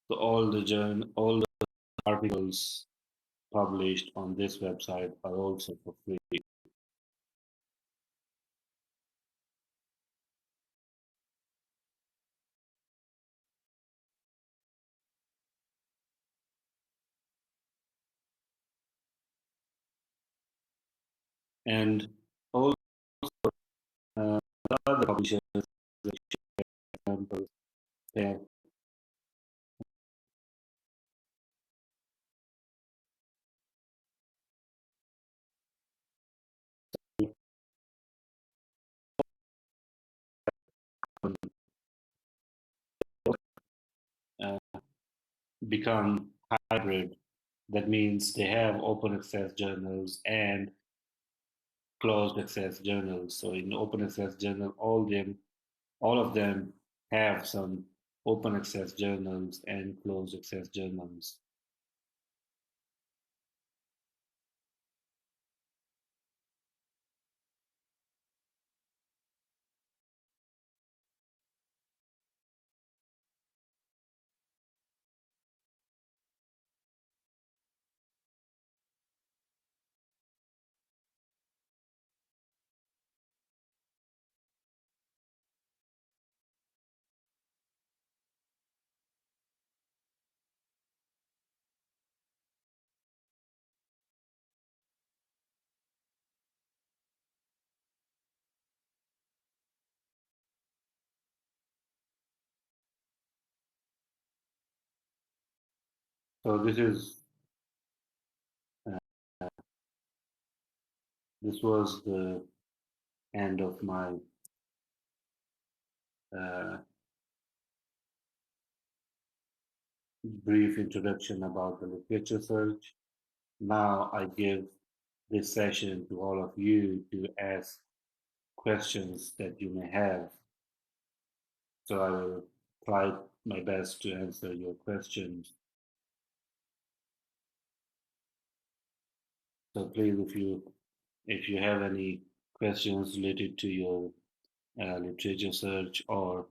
So all the articles published on this website are also for free. And also other publishers, like example, they have become hybrid. That means they have open access journals and closed access journals. So in open access journal, all of them have some open access journals and closed access journals. So uh, this was the end of my uh, brief introduction about the literature search. Now I give this session to all of you to ask questions that you may have. So I will try my best to answer your questions. So please, if you have any questions related to your literature search or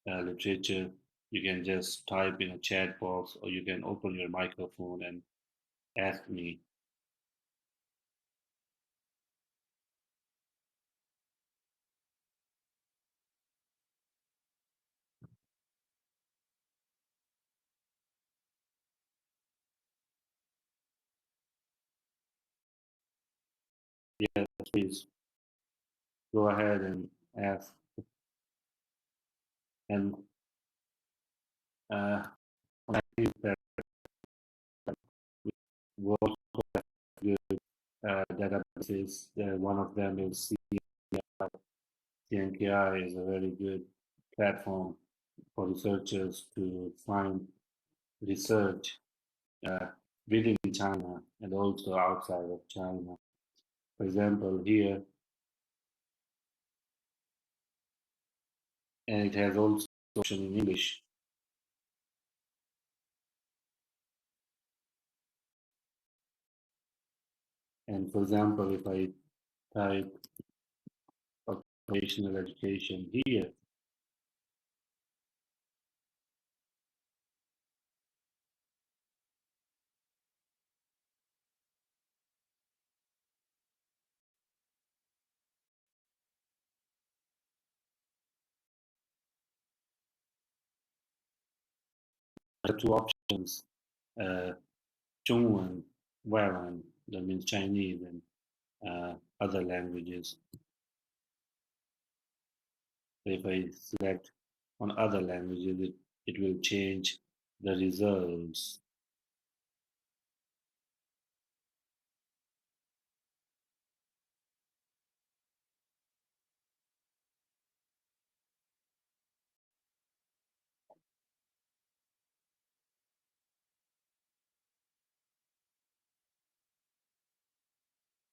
literature, you can just type in a chat box or you can open your microphone and ask me. Yes, please go ahead and ask. And uh, I think that work good databases. One of them is C CNKI is a very good platform for researchers to find research uh, within China and also outside of China. For example, here, and it has also option in English. And for example, if I type occupational education here, there are two options, uh, 中文, 外文, that means Chinese and other languages. So if I select on other languages, it will change the results.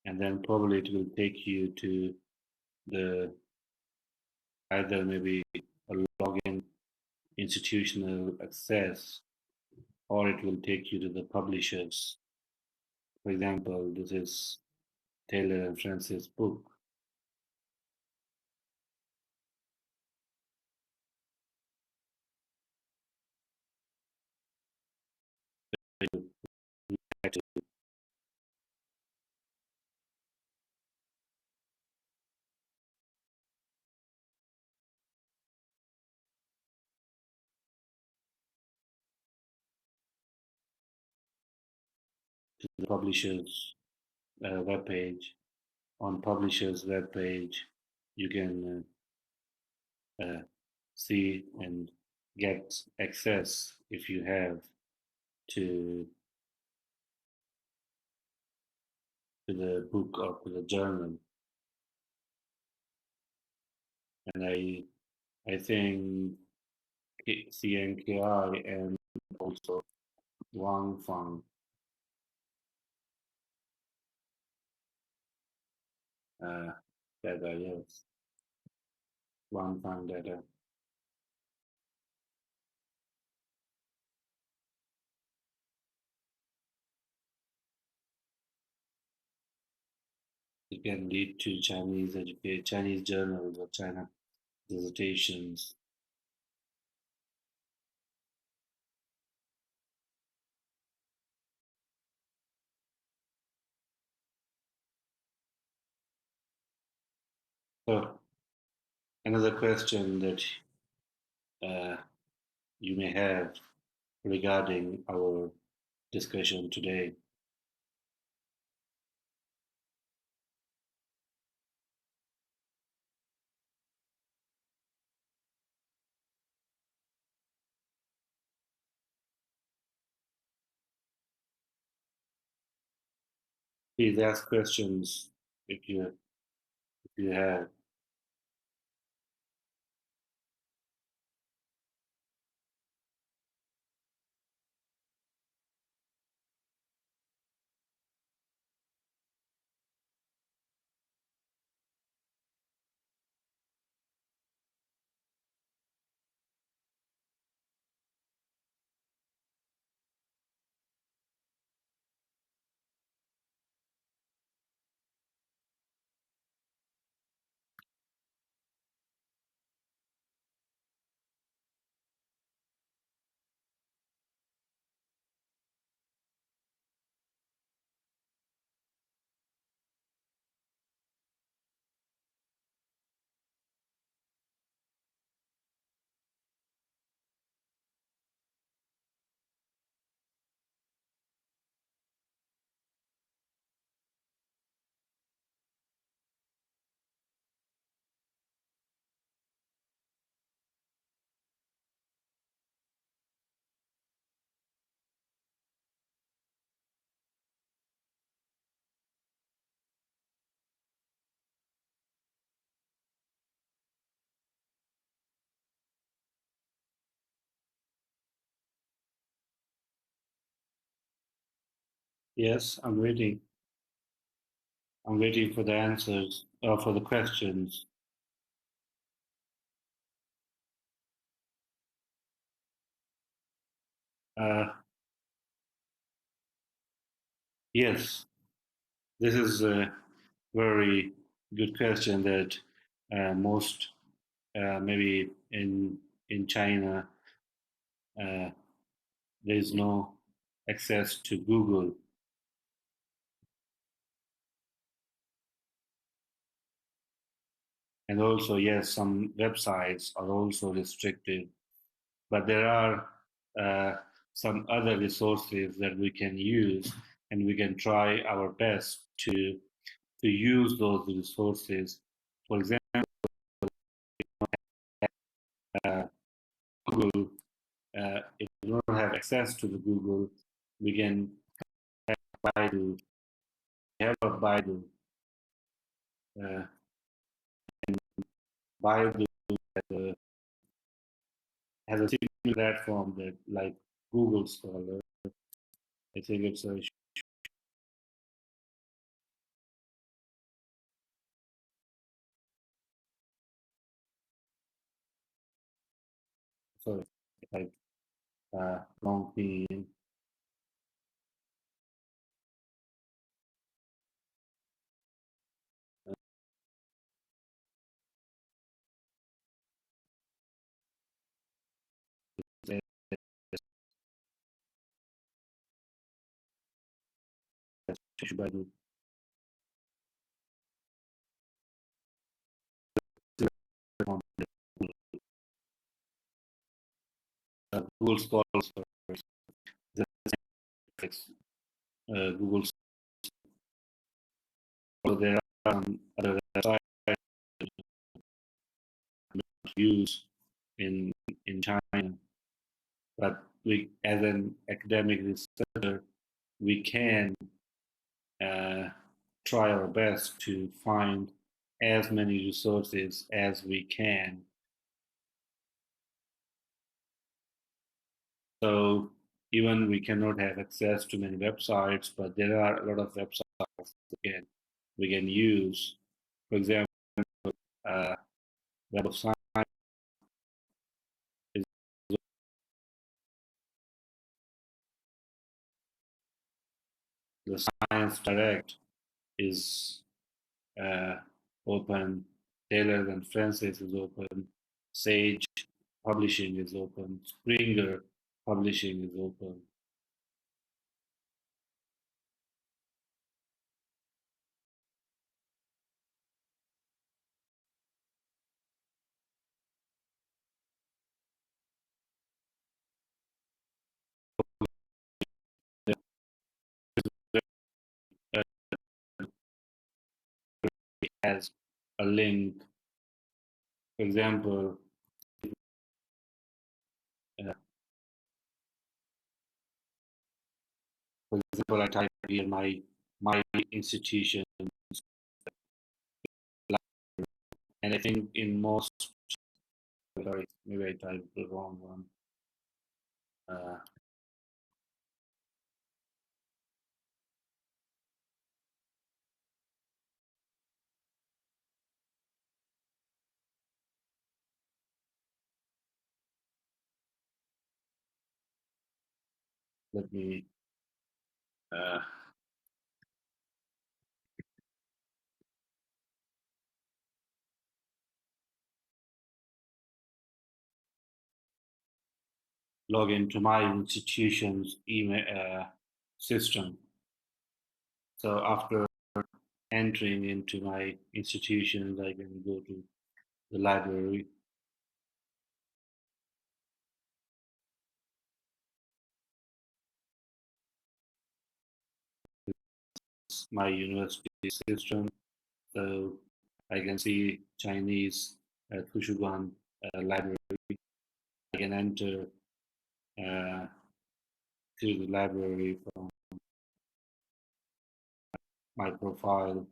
And then probably it will take you to the either maybe a login institutional access, or it will take you to the publishers. For example, this is Taylor and Francis book. To the publishers webpage. On publishers webpage, you can see and get access if you have to to the book or to the journal. And I think CNKI and also Wang Fang uh, data, yes, Wang Fang data. It can lead to Chinese journals or China dissertations. So another question that uh, you may have regarding our discussion today. Please ask questions if you have. Yes, I'm waiting. I'm waiting for the answers, for the questions. Uh, yes, this is a very good question that most maybe in China uh, there is no access to Google, and also yes, some websites are also restricted, but there are uh, some other resources that we can use, and we can try our best to use those resources. For example, uh, Google. If we don't have access to the Google, we can Baidu. We have a Baidu. Uh, Baidu uh, has a similar platform that like Google Scholar. I think it's a sorry, like long thing. Baidu. Google Scholar, the Google Scholar. There are other websites used in China, but we, as an academic researcher, we can uh, try our best to find as many resources as we can. So even we cannot have access to many websites, but there are a lot of websites we can use. For example, uh, Web of Science is the Science Direct is uh, open. Taylor and Francis is open. Sage Publishing is open. Springer Publishing is open. Uh, has a link. For example, uh, I type here my institution, and I think in most, sorry, maybe I typed the wrong one. Uh, Let me uh, log into my institution's email system. So after entering into my institutions, I can go to the library, my university system. So I can see Chinese Tushuguan library. I can enter uh, to the library from my profile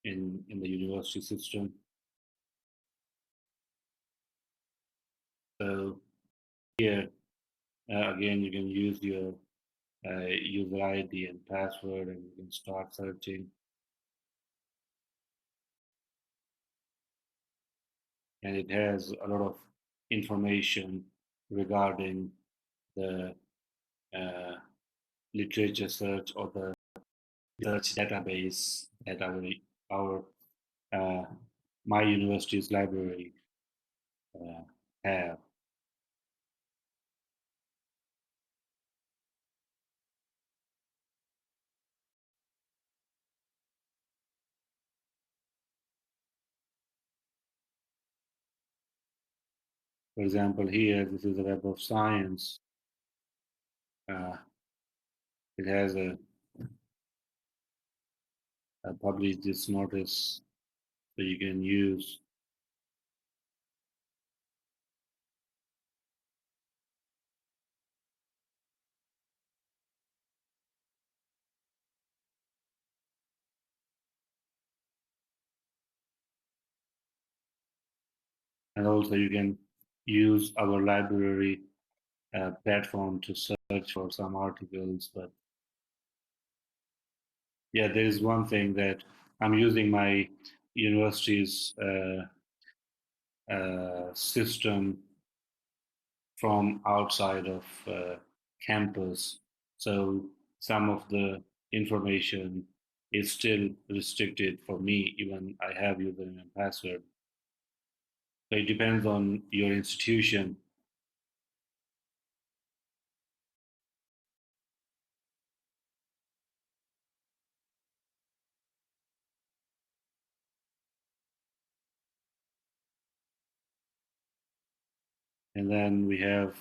in the university system. So here again, you can use your user ID and password, and you can start searching. And it has a lot of information regarding the uh, literature search or the search database that our uh, my university's library uh, have. For example, here this is a Web of Science. Uh, it has published this notice, so you can use. And also you can use our library platform to search for some articles. But yeah, there is one thing that I'm using my university's system from outside of campus. So some of the information is still restricted for me, even I have username and password. So it depends on your institution. And then we have,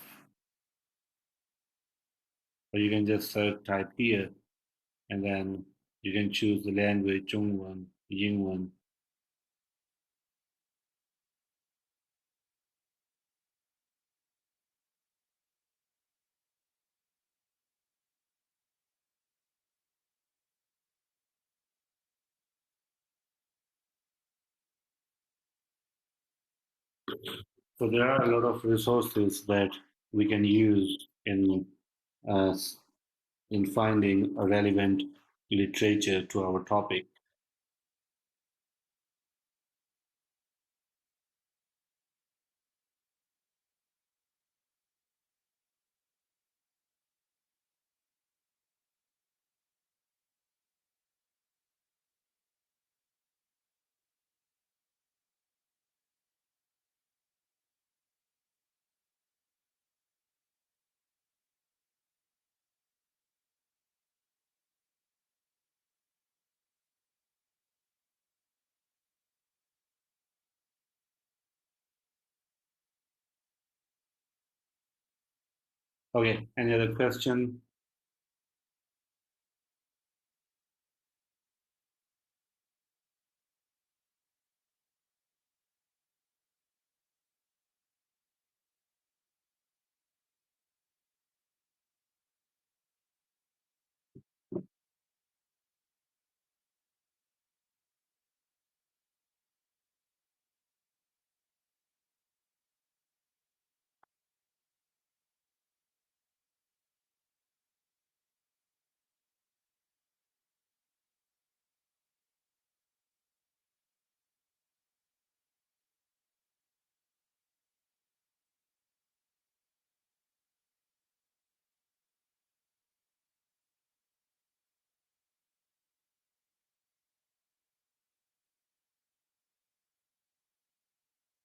or you can just type here, and then you can choose the language, 中文, 英文. So there are a lot of resources that we can use uh, in finding a relevant literature to our topic. Okay, any other question?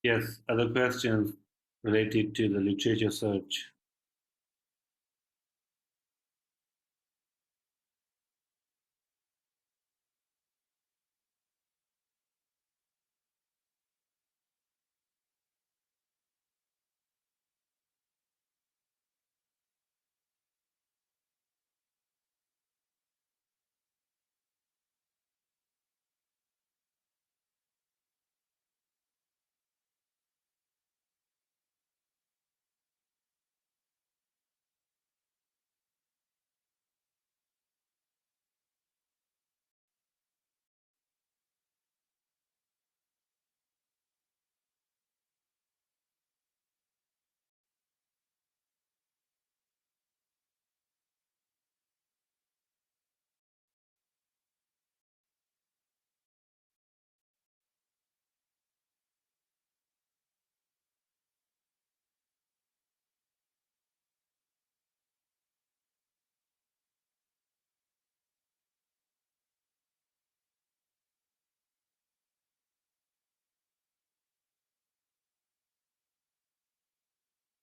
Yes, other questions related to the literature search.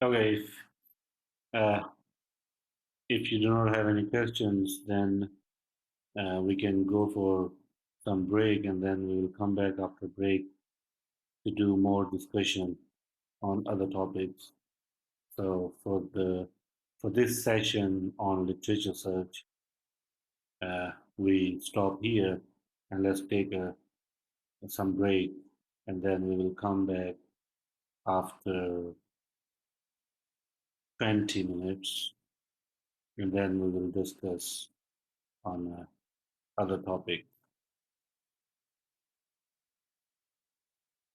Okay, uh, if you do not have any questions, then we can go for some break, and then we will come back after break to do more discussion on other topics. So for this session on literature search, we stop here and let's take some break, and then we will come back after 20 minutes, and then we will discuss on other topics.